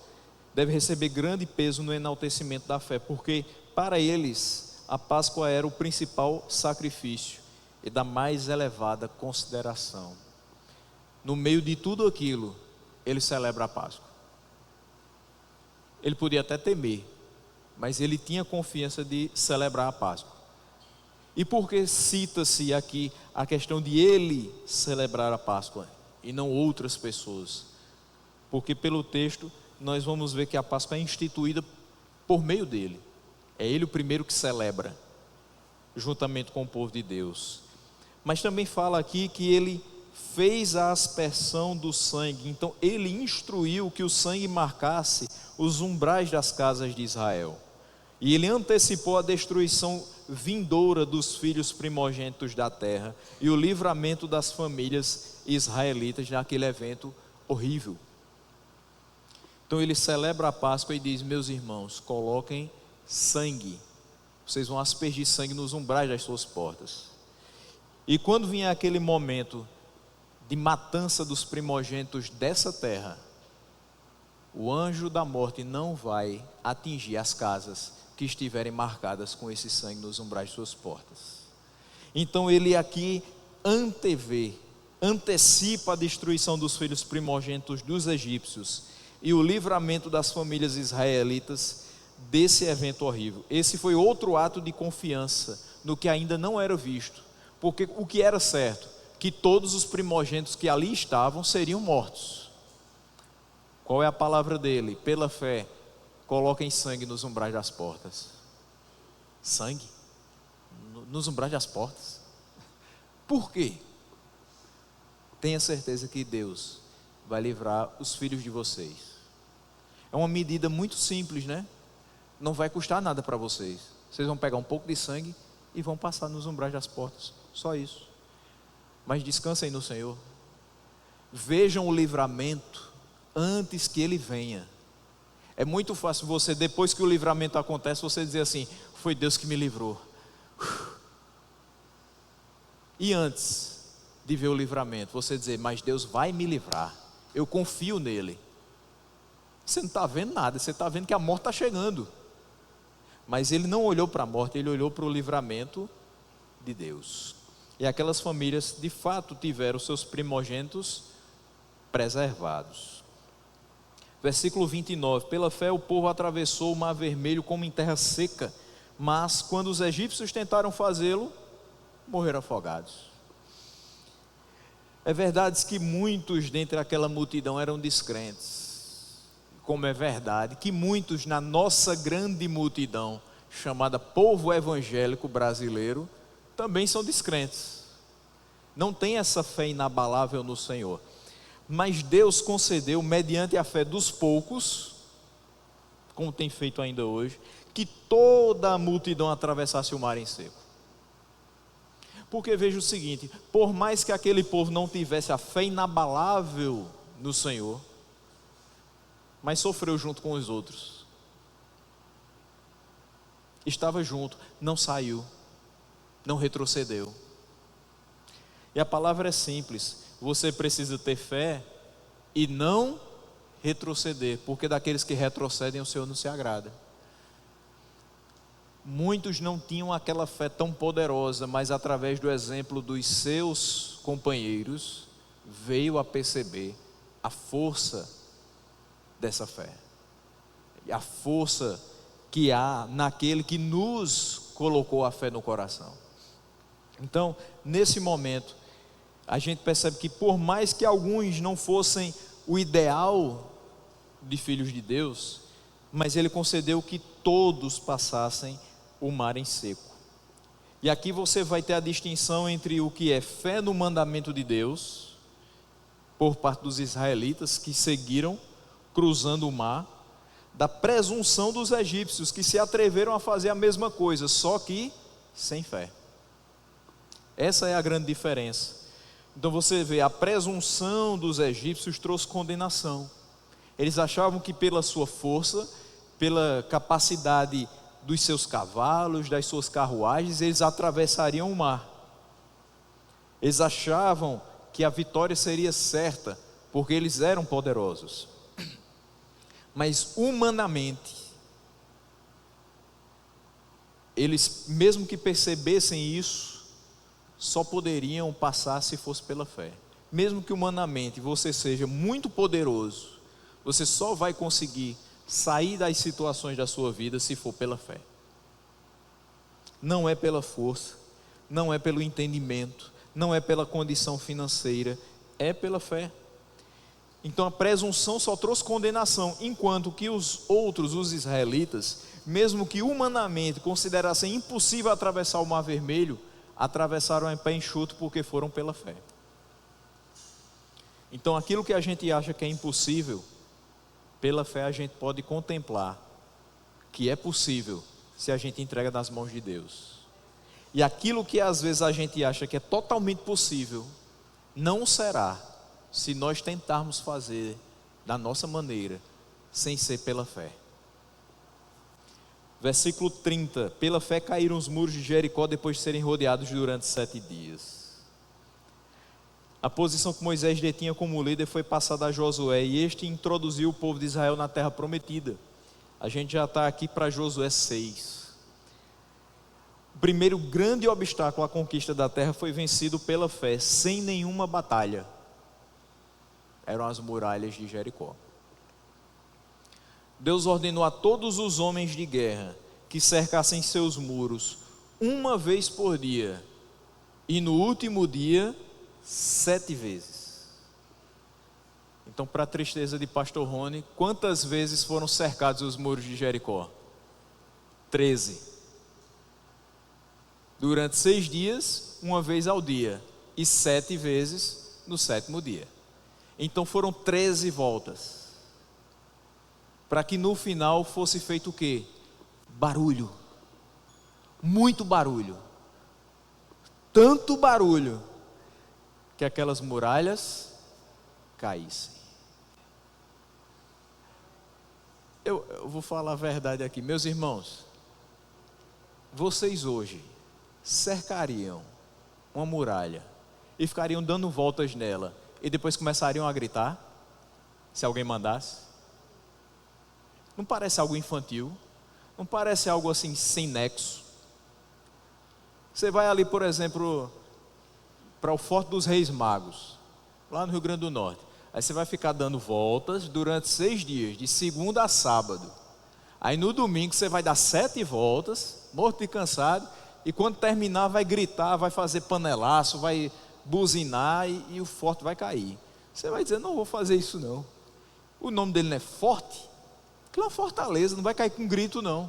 deve receber grande peso no enaltecimento da fé, porque para eles a Páscoa era o principal sacrifício e da mais elevada consideração. No meio de tudo aquilo, ele celebra a Páscoa. Ele podia até temer, mas ele tinha confiança de celebrar a Páscoa. E por que cita-se aqui a questão de ele celebrar a Páscoa e não outras pessoas? Porque pelo texto nós vamos ver que a Páscoa é instituída por meio dele. É ele o primeiro que celebra, juntamente com o povo de Deus. Mas também fala aqui que ele fez a aspersão do sangue. Então ele instruiu que o sangue marcasse os umbrais das casas de Israel. E ele antecipou a destruição vindoura dos filhos primogênitos da terra e o livramento das famílias israelitas naquele evento horrível. Então ele celebra a Páscoa e diz: meus irmãos, coloquem sangue, vocês vão aspergir sangue nos umbrais das suas portas. E quando vier aquele momento de matança dos primogênitos dessa terra, o anjo da morte não vai atingir as casas que estiverem marcadas com esse sangue nos umbrais de suas portas. Então ele aqui antecipa a destruição dos filhos primogênitos dos egípcios e o livramento das famílias israelitas desse evento horrível. Esse foi outro ato de confiança no que ainda não era visto, porque o que era certo, que todos os primogênitos que ali estavam seriam mortos. Qual é a palavra dele? Pela fé, coloquem sangue nos umbrais das portas. Sangue? Nos umbrais das portas? Por quê? Tenha certeza que Deus vai livrar os filhos de vocês. É uma medida muito simples, né? Não vai custar nada para vocês. Vocês vão pegar um pouco de sangue e vão passar nos umbrais das portas. Só isso. Mas descansem no Senhor. Vejam o livramento antes que ele venha. É muito fácil você, depois que o livramento acontece, você dizer assim: foi Deus que me livrou. E antes de ver o livramento, você dizer: mas Deus vai me livrar, eu confio nele. Você não está vendo nada, você está vendo que a morte está chegando. Mas ele não olhou para a morte, ele olhou para o livramento de Deus. E aquelas famílias de fato tiveram seus primogênitos preservados. Versículo 29, pela fé o povo atravessou o mar vermelho como em terra seca, mas quando os egípcios tentaram fazê-lo, morreram afogados. É verdade que muitos dentre aquela multidão eram descrentes, como é verdade que muitos na nossa grande multidão, chamada povo evangélico brasileiro, também são descrentes, não tem essa fé inabalável no Senhor. Mas Deus concedeu, mediante a fé dos poucos, como tem feito ainda hoje, que toda a multidão atravessasse o mar em seco. Porque veja o seguinte: por mais que aquele povo não tivesse a fé inabalável no Senhor, mas sofreu junto com os outros, estava junto, não saiu, não retrocedeu. E a palavra é simples: você precisa ter fé e não retroceder, porque daqueles que retrocedem o Senhor não se agrada. Muitos não tinham aquela fé tão poderosa, mas através do exemplo dos seus companheiros, veio a perceber a força dessa fé, e a força que há naquele que nos colocou a fé no coração. Então, nesse momento, a gente percebe que por mais que alguns não fossem o ideal de filhos de Deus, mas ele concedeu que todos passassem o mar em seco. E aqui você vai ter a distinção entre o que é fé no mandamento de Deus, por parte dos israelitas que seguiram cruzando o mar, da presunção dos egípcios que se atreveram a fazer a mesma coisa, só que sem fé. Essa é a grande diferença. Então você vê, a presunção dos egípcios trouxe condenação. Eles achavam que pela sua força, pela capacidade dos seus cavalos, das suas carruagens, eles atravessariam o mar. Eles achavam que a vitória seria certa, porque eles eram poderosos. Mas humanamente, eles, mesmo que percebessem isso, só poderiam passar se fosse pela fé. Mesmo que humanamente você seja muito poderoso, você só vai conseguir sair das situações da sua vida se for pela fé. Não é pela força, não é pelo entendimento, não é pela condição financeira, é pela fé. Então a presunção só trouxe condenação, enquanto que os outros, os israelitas, mesmo que humanamente considerassem impossível atravessar o Mar Vermelho, atravessaram em pé enxuto porque foram pela fé. Então aquilo que a gente acha que é impossível, pela fé a gente pode contemplar que é possível se a gente entrega nas mãos de Deus. E aquilo que às vezes a gente acha que é totalmente possível, não será se nós tentarmos fazer da nossa maneira, sem ser pela fé. Versículo 30: pela fé caíram os muros de Jericó depois de serem rodeados durante 7 dias. A posição que Moisés detinha como líder foi passada a Josué, e este introduziu o povo de Israel na terra prometida. A gente já está aqui para Josué 6. O primeiro grande obstáculo à conquista da terra foi vencido pela fé, sem nenhuma batalha. Eram as muralhas de Jericó. Deus ordenou a todos os homens de guerra que cercassem seus muros uma vez por dia, e no último dia 7 vezes. Então, para a tristeza de pastor Rony, quantas vezes foram cercados os muros de Jericó? 13. Durante 6 dias, uma vez ao dia, e 7 vezes no 7º dia. Então foram 13 voltas, para que no final fosse feito o quê? Barulho, muito barulho, tanto barulho, que aquelas muralhas caíssem. Eu vou falar a verdade aqui, meus irmãos. Vocês hoje cercariam uma muralha e ficariam dando voltas nela e depois começariam a gritar, se alguém mandasse? Não parece algo infantil? Não parece algo assim sem nexo? Você vai ali, por exemplo, para o Forte dos Reis Magos, lá no Rio Grande do Norte. Aí você vai ficar dando voltas durante 6 dias, de segunda a sábado. Aí no domingo você vai dar 7 voltas, morto de cansado, e quando terminar vai gritar, vai fazer panelaço, vai buzinar e o forte vai cair. Você vai dizer, não vou fazer isso não. O nome dele não é forte? Aquilo é uma fortaleza, não vai cair com grito não.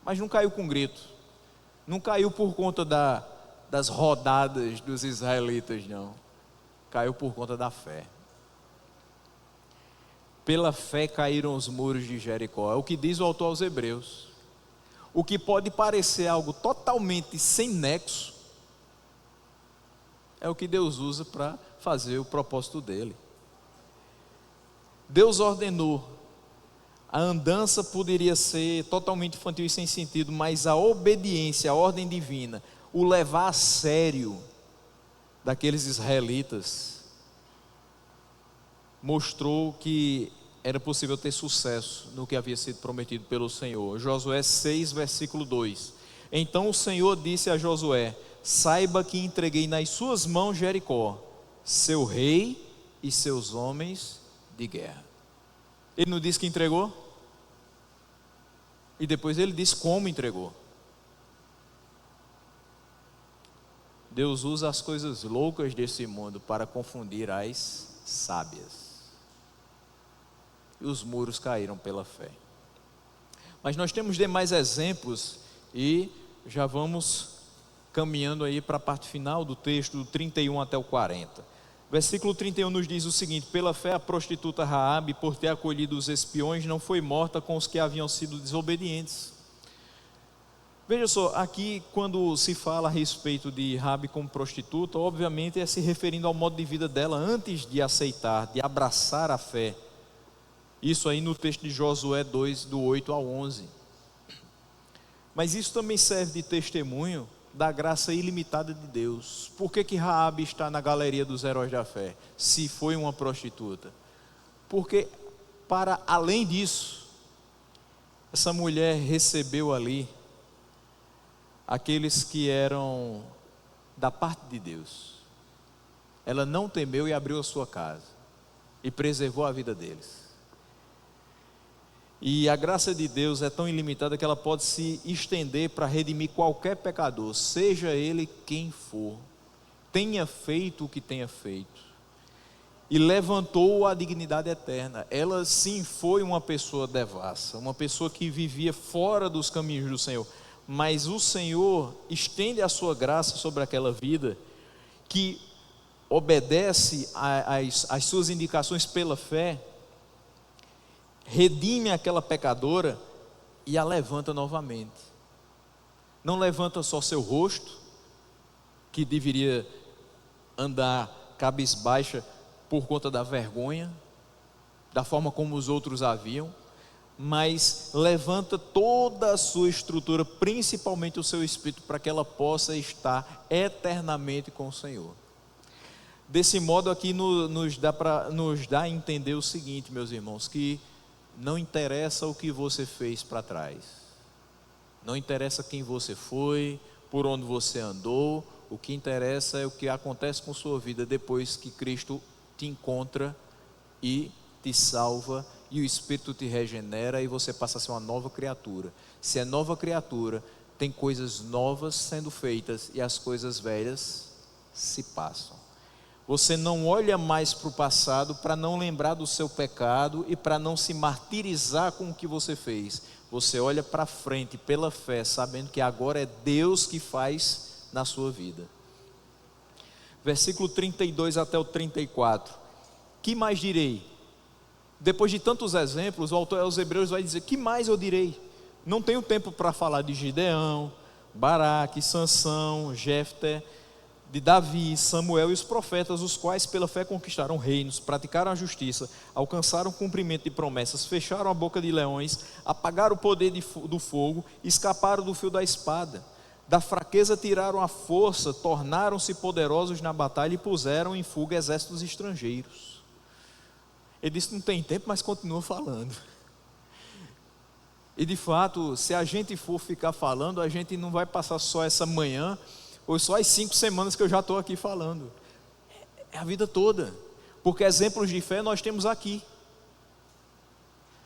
Mas não caiu com grito. Não caiu por conta das rodadas dos israelitas não. Caiu por conta da fé. Pela fé caíram os muros de Jericó. É o que diz o autor aos Hebreus. O que pode parecer algo totalmente sem nexo, é o que Deus usa para fazer o propósito dele. Deus ordenou. A andança poderia ser totalmente infantil e sem sentido, mas a obediência à ordem divina, o levar a sério daqueles israelitas, mostrou que era possível ter sucesso no que havia sido prometido pelo Senhor. Josué 6, versículo 2. Então o Senhor disse a Josué: saiba que entreguei nas suas mãos Jericó, seu rei e seus homens de guerra. Ele não disse que entregou? E depois ele disse como entregou. Deus usa as coisas loucas desse mundo para confundir as sábias. E os muros caíram pela fé. Mas nós temos demais exemplos e já vamos caminhando aí para a parte final do texto, do 31 até o 40. Versículo 31 nos diz o seguinte: pela fé a prostituta Raabe, por ter acolhido os espiões, não foi morta com os que haviam sido desobedientes. Veja só, aqui quando se fala a respeito de Raabe como prostituta, obviamente é se referindo ao modo de vida dela antes de aceitar, de abraçar a fé. Isso aí no texto de Josué 2, do 8 ao 11. Mas isso também serve de testemunho da graça ilimitada de Deus. Por que Raabe está na galeria dos heróis da fé, se foi uma prostituta? Porque, para além disso, essa mulher recebeu ali aqueles que eram da parte de Deus. Ela não temeu e abriu a sua casa e preservou a vida deles. E a graça de Deus é tão ilimitada que ela pode se estender para redimir qualquer pecador, seja ele quem for, tenha feito o que tenha feito, e levantou a dignidade eterna. Ela sim foi uma pessoa devassa, uma pessoa que vivia fora dos caminhos do Senhor, mas o Senhor estende a sua graça sobre aquela vida, que obedece às suas indicações pela fé, redime aquela pecadora e a levanta novamente. Não levanta só seu rosto, que deveria andar cabisbaixa por conta da vergonha, da forma como os outros a viam, mas levanta toda a sua estrutura, principalmente o seu espírito, para que ela possa estar eternamente com o Senhor. Desse modo aqui nos dá a entender o seguinte, meus irmãos, que não interessa o que você fez para trás, não interessa quem você foi, por onde você andou, o que interessa é o que acontece com sua vida depois que Cristo te encontra e te salva, e o Espírito te regenera e você passa a ser uma nova criatura. Se é nova criatura, tem coisas novas sendo feitas e as coisas velhas se passam. Você não olha mais para o passado para não lembrar do seu pecado e para não se martirizar com o que você fez. Você olha para frente pela fé, sabendo que agora é Deus que faz na sua vida. Versículo 32 até o 34. Que mais direi? Depois de tantos exemplos, o autor aos Hebreus vai dizer: que mais eu direi? Não tenho tempo para falar de Gideão, Baraque, Sansão, Jefté, de Davi, Samuel e os profetas, os quais pela fé conquistaram reinos, praticaram a justiça, alcançaram o cumprimento de promessas, fecharam a boca de leões, apagaram o poder do fogo, escaparam do fio da espada, da fraqueza tiraram a força, tornaram-se poderosos na batalha e puseram em fuga exércitos estrangeiros. Ele disse: não tem tempo, mas continua falando. E de fato, se a gente for ficar falando, a gente não vai passar só essa manhã ou só as 5 semanas que eu já estou aqui falando, é a vida toda, porque exemplos de fé nós temos aqui.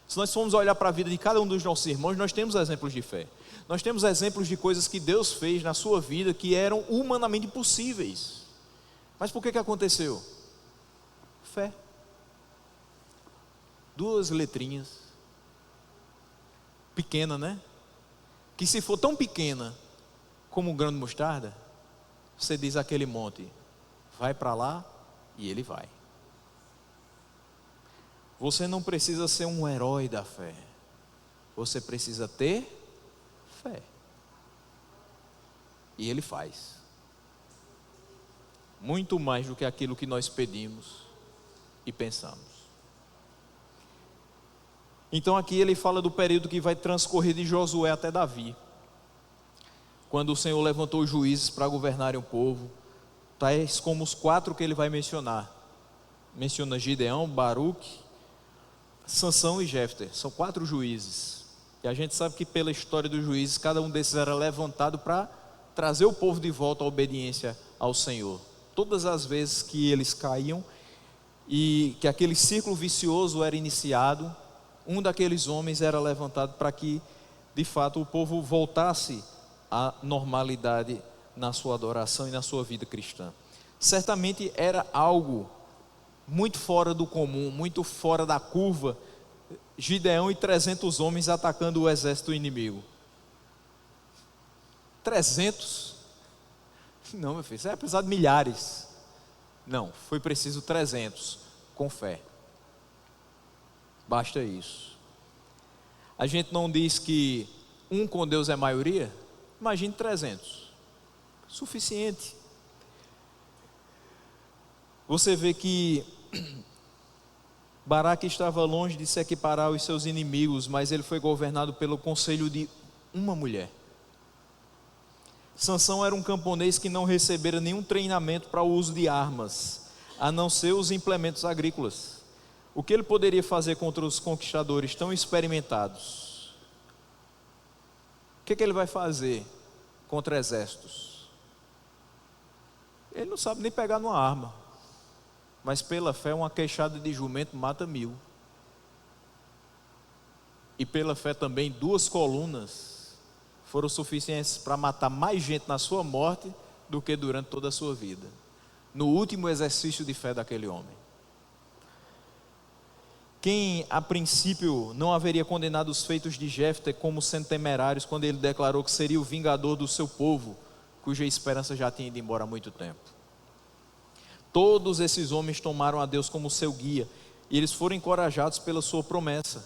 Se nós formos olhar para a vida de cada um dos nossos irmãos, nós temos exemplos de fé, nós temos exemplos de coisas que Deus fez na sua vida que eram humanamente impossíveis, mas por que aconteceu? Fé. 2 letrinhas, pequena, né? Que se for tão pequena como um grão de mostarda, você diz àquele monte: vai para lá, e ele vai. Você não precisa ser um herói da fé, você precisa ter fé, e ele faz muito mais do que aquilo que nós pedimos e pensamos. Então aqui ele fala do período que vai transcorrer de Josué até Davi, quando o Senhor levantou os juízes para governarem o povo, tais como os 4 que ele vai mencionar. Menciona Gideão, Baruque, Sansão e Jefté. São 4 juízes, e a gente sabe que pela história dos juízes, cada um desses era levantado para trazer o povo de volta à obediência ao Senhor. Todas as vezes que eles caíam e que aquele círculo vicioso era iniciado, um daqueles homens era levantado para que de fato o povo voltasse à normalidade na sua adoração e na sua vida cristã. Certamente era algo muito fora do comum, muito fora da curva, Gideão e 300 homens atacando o exército inimigo. 300? Não, meu filho, isso é precisar de milhares. Não, foi preciso 300, com fé. Basta isso. A gente não diz que um com Deus é maioria? Imagine 300, suficiente. Você vê que Baraque estava longe de se equiparar aos seus inimigos, mas ele foi governado pelo conselho de uma mulher. Sansão era um camponês que não recebera nenhum treinamento para o uso de armas, a não ser os implementos agrícolas. O que ele poderia fazer contra os conquistadores tão experimentados? O que ele vai fazer contra exércitos? Ele não sabe nem pegar numa arma, mas pela fé uma queixada de jumento mata 1000. E pela fé também 2 colunas foram suficientes para matar mais gente na sua morte do que durante toda a sua vida, no último exercício de fé daquele homem. Quem a princípio não haveria condenado os feitos de Jefté como sendo temerários, quando ele declarou que seria o vingador do seu povo, cuja esperança já tinha ido embora há muito tempo. Todos esses homens tomaram a Deus como seu guia, e eles foram encorajados pela sua promessa.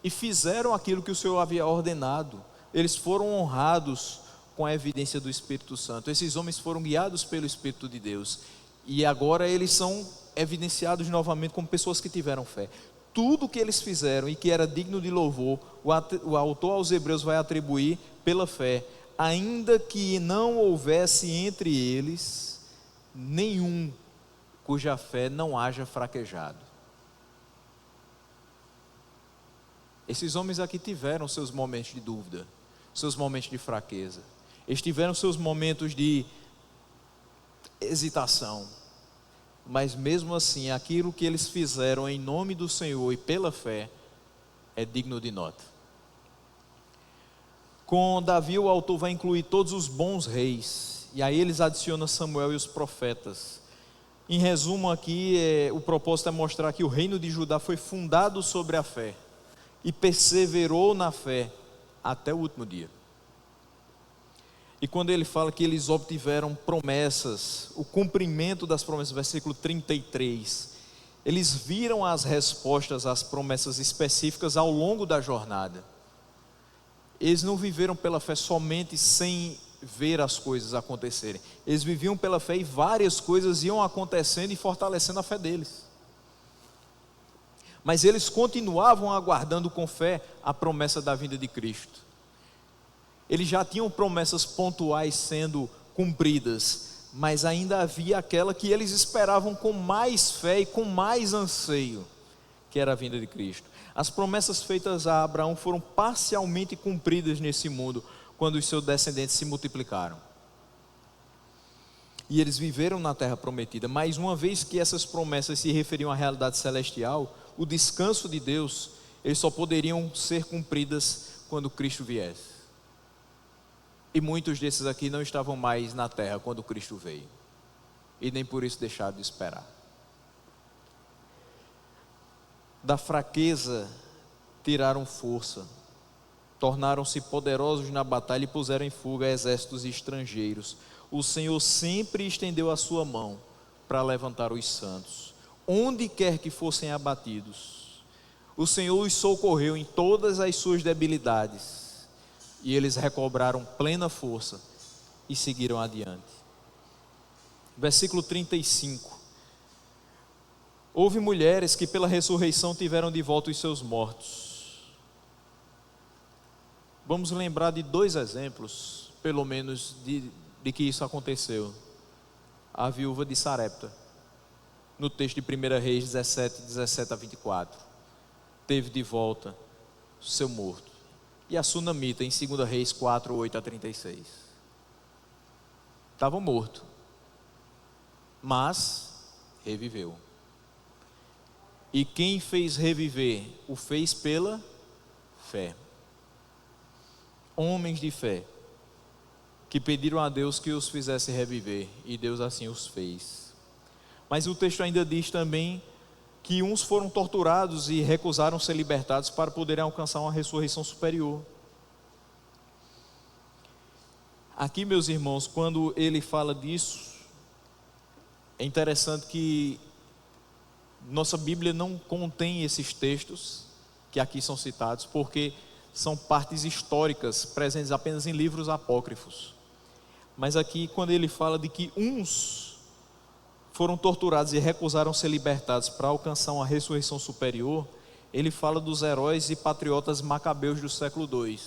e fizeram aquilo que o Senhor havia ordenado. Eles foram honrados com a evidência do Espírito Santo. Esses homens foram guiados pelo Espírito de Deus, e agora eles são evidenciados novamente como pessoas que tiveram fé. Tudo que eles fizeram e que era digno de louvor, o autor aos Hebreus vai atribuir pela fé, ainda que não houvesse entre eles nenhum cuja fé não haja fraquejado. Esses homens aqui tiveram seus momentos de dúvida, seus momentos de fraqueza, eles tiveram seus momentos de hesitação, mas mesmo assim, aquilo que eles fizeram em nome do Senhor e pela fé, é digno de nota. Com Davi, o autor vai incluir todos os bons reis, e aí eles adicionam Samuel e os profetas. Em resumo aqui, o propósito é mostrar que o reino de Judá foi fundado sobre a fé, e perseverou na fé até o último dia. E quando ele fala que eles obtiveram promessas, o cumprimento das promessas, versículo 33, eles viram as respostas às promessas específicas ao longo da jornada. Eles não viveram pela fé somente sem ver as coisas acontecerem. Eles viviam pela fé e várias coisas iam acontecendo e fortalecendo a fé deles. Mas eles continuavam aguardando com fé a promessa da vinda de Cristo. Eles já tinham promessas pontuais sendo cumpridas, mas ainda havia aquela que eles esperavam com mais fé e com mais anseio, que era a vinda de Cristo. As promessas feitas a Abraão foram parcialmente cumpridas nesse mundo, quando os seus descendentes se multiplicaram. E eles viveram na terra prometida, mas uma vez que essas promessas se referiam à realidade celestial, o descanso de Deus, eles só poderiam ser cumpridas quando Cristo viesse. E muitos desses aqui não estavam mais na terra quando Cristo veio, e nem por isso deixaram de esperar. Da fraqueza tiraram força, tornaram-se poderosos na batalha e puseram em fuga exércitos estrangeiros. O Senhor sempre estendeu a sua mão para levantar os santos, onde quer que fossem abatidos. O Senhor os socorreu em todas as suas debilidades, e eles recobraram plena força e seguiram adiante. Versículo 35. Houve mulheres que pela ressurreição tiveram de volta os seus mortos. Vamos lembrar de 2 exemplos, pelo menos, de que isso aconteceu. A viúva de Sarepta, no texto de 1 Reis 17 a 24, teve de volta o seu morto. E a sunamita em 2 Reis 4, 8 a 36. Estava morto, mas reviveu. E quem fez reviver, o fez pela fé. Homens de fé, que pediram a Deus que os fizesse reviver, e Deus assim os fez. Mas o texto ainda diz também que uns foram torturados e recusaram ser libertados para poderem alcançar uma ressurreição superior. Aqui, meus irmãos, quando ele fala disso, é interessante que nossa Bíblia não contém esses textos que aqui são citados, porque são partes históricas presentes apenas em livros apócrifos. Mas aqui, quando ele fala de que uns foram torturados e recusaram ser libertados para alcançar uma ressurreição superior, ele fala dos heróis e patriotas macabeus do século II.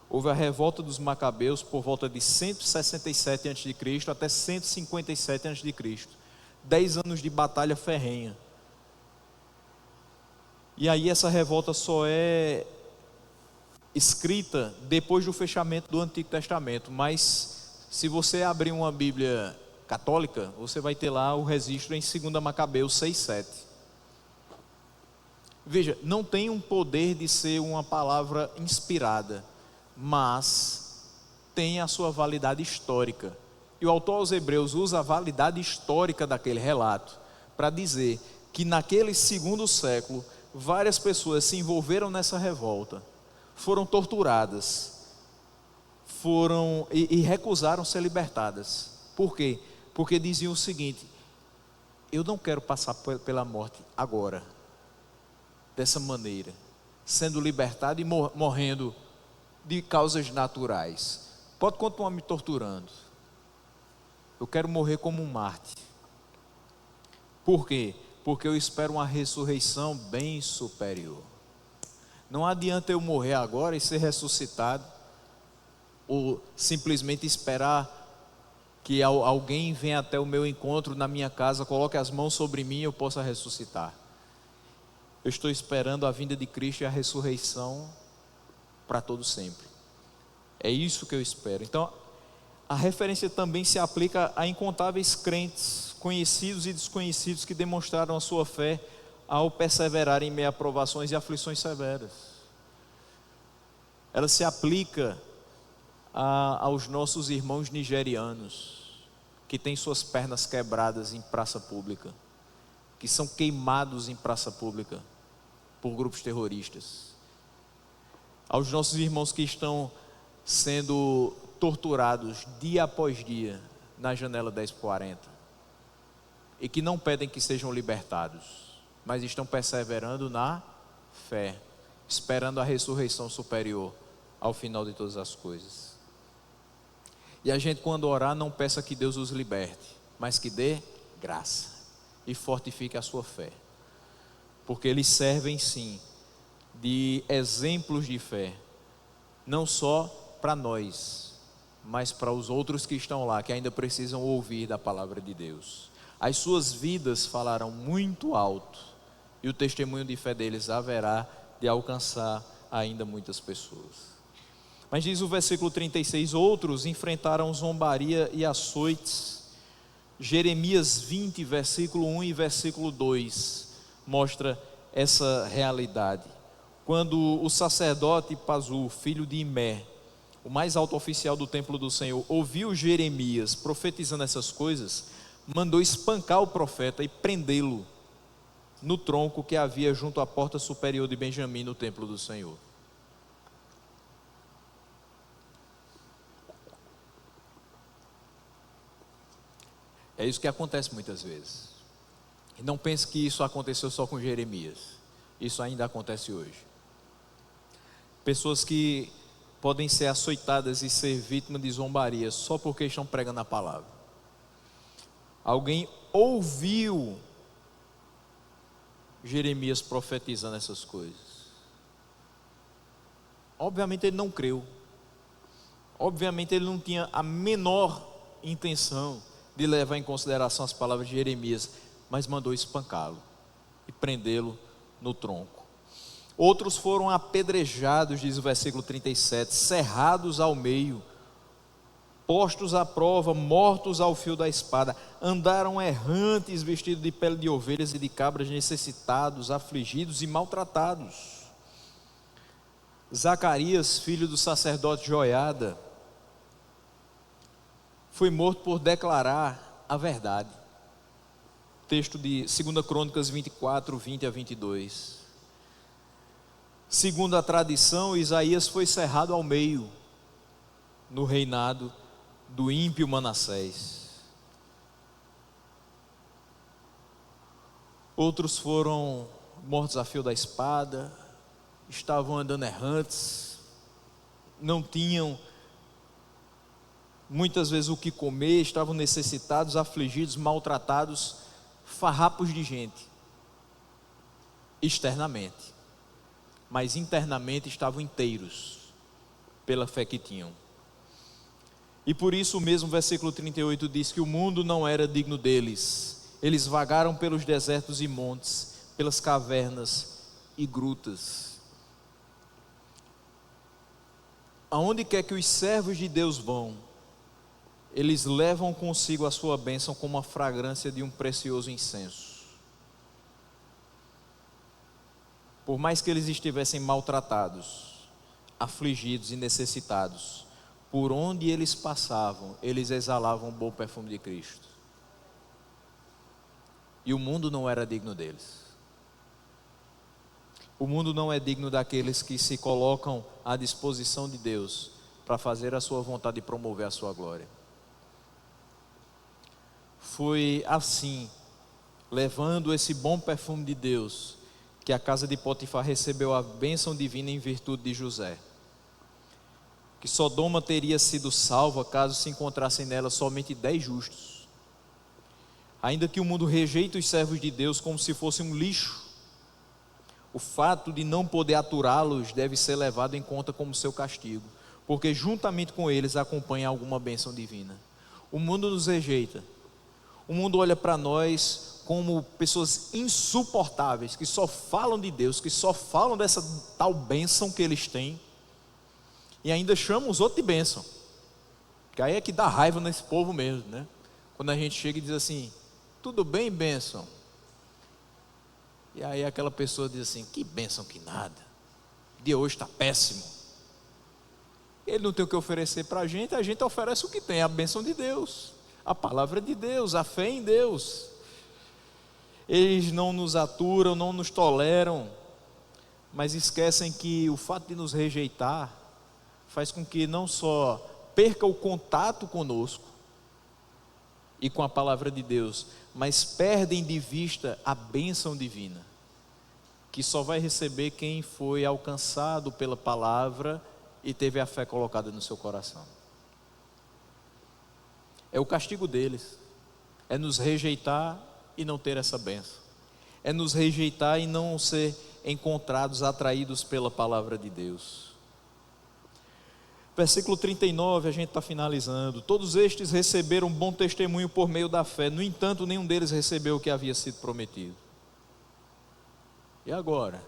Houve a revolta dos macabeus por volta de 167 a.C. até 157 a.C. 10 anos de batalha ferrenha. E aí essa revolta só é escrita depois do fechamento do Antigo Testamento, mas se você abrir uma Bíblia católica, você vai ter lá o registro em 2 Macabeus 6:7. Veja, não tem um poder de ser uma palavra inspirada, mas tem a sua validade histórica. E o autor aos Hebreus usa a validade histórica daquele relato para dizer que naquele 2º século, várias pessoas se envolveram nessa revolta, foram torturadas, e recusaram ser libertadas. Por quê? Porque diziam o seguinte: eu não quero passar pela morte agora, dessa maneira. sendo libertado e morrendo de causas naturais. Pode continuar me torturando. Eu quero morrer como um mártir. Por quê? Porque eu espero uma ressurreição bem superior. Não adianta eu morrer agora e ser ressuscitado, ou simplesmente esperar que alguém venha até o meu encontro na minha casa, coloque as mãos sobre mim e eu possa ressuscitar. Eu estou esperando a vinda de Cristo e a ressurreição para todo sempre. É isso que eu espero. Então, a referência também se aplica a incontáveis crentes, conhecidos e desconhecidos, que demonstraram a sua fé ao perseverar em meio a provações e aflições severas. Ela se aplica aos nossos irmãos nigerianos, que têm suas pernas quebradas em praça pública, que são queimados em praça pública por grupos terroristas. Aos nossos irmãos que estão sendo torturados dia após dia na janela 1040 e que não pedem que sejam libertados, mas estão perseverando na fé, esperando a ressurreição superior ao final de todas as coisas. E a gente, quando orar, não peça que Deus os liberte, mas que dê graça e fortifique a sua fé, porque eles servem sim de exemplos de fé, não só para nós, mas para os outros que estão lá, que ainda precisam ouvir da palavra de Deus. As suas vidas falarão muito alto, e o testemunho de fé deles haverá de alcançar ainda muitas pessoas. Mas diz o versículo 36, outros enfrentaram zombaria e açoites. Jeremias 20, versículo 1 e versículo 2, mostra essa realidade. Quando o sacerdote Pazur, filho de Imé, o mais alto oficial do templo do Senhor, ouviu Jeremias profetizando essas coisas, mandou espancar o profeta e prendê-lo no tronco que havia junto à porta superior de Benjamim no templo do Senhor. É isso que acontece muitas vezes. E não pense que isso aconteceu só com Jeremias. Isso ainda acontece hoje. Pessoas que podem ser açoitadas e ser vítimas de zombaria só porque estão pregando a palavra. Alguém ouviu Jeremias profetizando essas coisas. Obviamente ele não creu. Obviamente ele não tinha a menor intenção de levar em consideração as palavras de Jeremias, mas mandou espancá-lo e prendê-lo no tronco. Outros foram apedrejados, diz o versículo 37, cerrados ao meio, postos à prova, mortos ao fio da espada, andaram errantes, vestidos de pele de ovelhas e de cabras, necessitados, afligidos e maltratados. Zacarias, filho do sacerdote Joiada, foi morto por declarar a verdade. Texto de 2 Crônicas 24, 20 a 22. Segundo a tradição, Isaías foi cerrado ao meio no reinado do ímpio Manassés. Outros foram mortos a fio da espada, estavam andando errantes, não tinham muitas vezes o que comer, estavam necessitados, afligidos, maltratados, farrapos de gente, externamente, mas internamente estavam inteiros, pela fé que tinham. E por isso mesmo o versículo 38 diz que o mundo não era digno deles, eles vagaram pelos desertos e montes, pelas cavernas e grutas. Aonde quer que os servos de Deus vão, eles levam consigo a sua bênção como a fragrância de um precioso incenso. Por mais que eles estivessem maltratados, afligidos e necessitados, por onde eles passavam, eles exalavam o bom perfume de Cristo. E o mundo não era digno deles. O mundo não é digno daqueles que se colocam à disposição de Deus para fazer a sua vontade e promover a sua glória. Foi assim, levando esse bom perfume de Deus, que a casa de Potifar recebeu a bênção divina em virtude de José, que Sodoma teria sido salva caso se encontrassem nela somente 10 justos. Ainda que o mundo rejeite os servos de Deus como se fosse um lixo, o fato de não poder aturá-los deve ser levado em conta como seu castigo, porque juntamente com eles acompanha alguma bênção divina. O mundo nos rejeita, o mundo olha para nós como pessoas insuportáveis, que só falam de Deus, que só falam dessa tal bênção que eles têm, e ainda chamam os outros de bênção, que aí é que dá raiva nesse povo mesmo, né? Quando a gente chega e diz assim, tudo bem, bênção? E aí aquela pessoa diz assim, que bênção que nada, o dia hoje está péssimo. Ele não tem o que oferecer para a gente oferece o que tem, a bênção de Deus, a palavra de Deus, a fé em Deus. Eles não nos aturam, não nos toleram, mas esquecem que o fato de nos rejeitar faz com que não só perca o contato conosco e com a palavra de Deus, mas perdem de vista a bênção divina, que só vai receber quem foi alcançado pela palavra e teve a fé colocada no seu coração. É o castigo deles, é nos rejeitar e não ter essa bênção, é nos rejeitar e não ser encontrados, atraídos pela palavra de Deus. Versículo 39, a gente está finalizando. Todos estes receberam bom testemunho por meio da fé, no entanto nenhum deles recebeu o que havia sido prometido. E agora?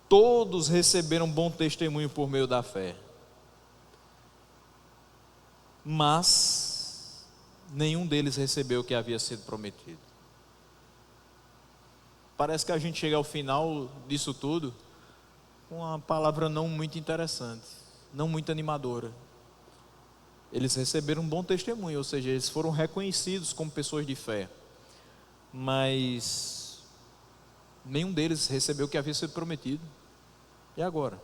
Todos receberam bom testemunho por meio da fé, mas nenhum deles recebeu o que havia sido prometido. Parece que a gente chega ao final disso tudo com uma palavra não muito interessante, não muito animadora. Eles receberam um bom testemunho, ou seja, eles foram reconhecidos como pessoas de fé, mas nenhum deles recebeu o que havia sido prometido. E agora?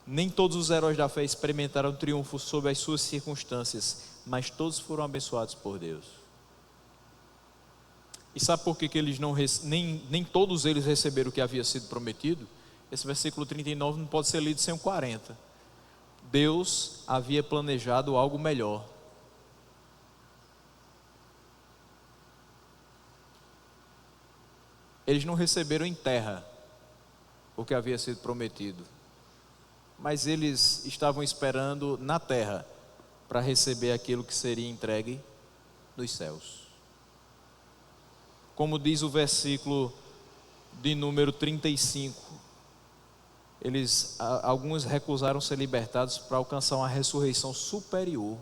Nem todos os heróis da fé experimentaram triunfo sob as suas circunstâncias, mas todos foram abençoados por Deus. E sabe por que eles nem todos eles receberam o que havia sido prometido? Esse versículo 39 não pode ser lido sem o 40. Deus havia planejado algo melhor. Eles não receberam em terra o que havia sido prometido, mas eles estavam esperando na terra para receber aquilo que seria entregue nos céus. Como diz o versículo de número 35, alguns recusaram ser libertados para alcançar uma ressurreição superior.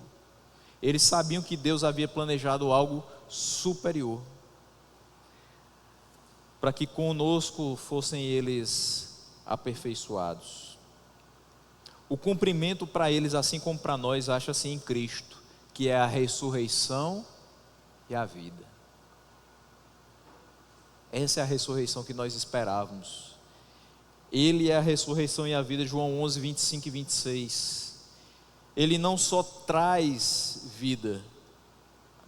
Eles sabiam que Deus havia planejado algo superior, para que conosco fossem eles aperfeiçoados. O cumprimento para eles, assim como para nós, acha-se em Cristo, que é a ressurreição e a vida. Essa é a ressurreição que nós esperávamos. Ele é a ressurreição e a vida, João 11, 25 e 26. Ele não só traz vida,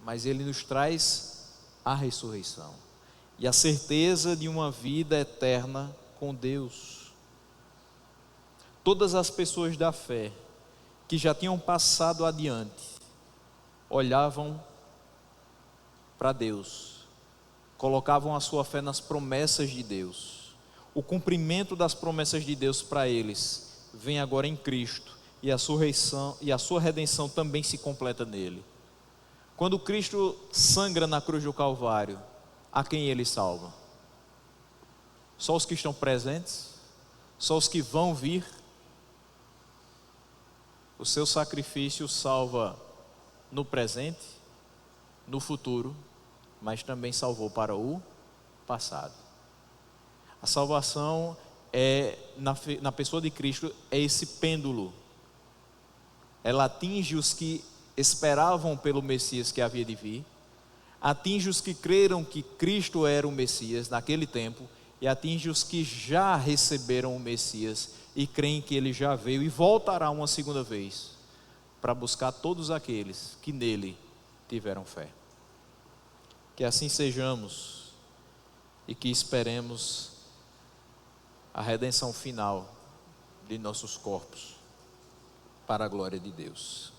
mas ele nos traz a ressurreição e a certeza de uma vida eterna com Deus. Todas as pessoas da fé que já tinham passado adiante olhavam para Deus, colocavam a sua fé nas promessas de Deus. O cumprimento das promessas de Deus para eles vem agora em Cristo, e a sua redenção também se completa nele. Quando Cristo sangra na cruz do Calvário, a quem ele salva? Só os que estão presentes? Só os que vão vir? O seu sacrifício salva no presente, no futuro, mas também salvou para o passado. A salvação na pessoa de Cristo é esse pêndulo. Ela atinge os que esperavam pelo Messias que havia de vir, atinge os que creram que Cristo era o Messias naquele tempo, e atinge os que já receberam o Messias e creem que ele já veio e voltará uma segunda vez para buscar todos aqueles que nele tiveram fé. Que assim sejamos e que esperemos a redenção final de nossos corpos para a glória de Deus.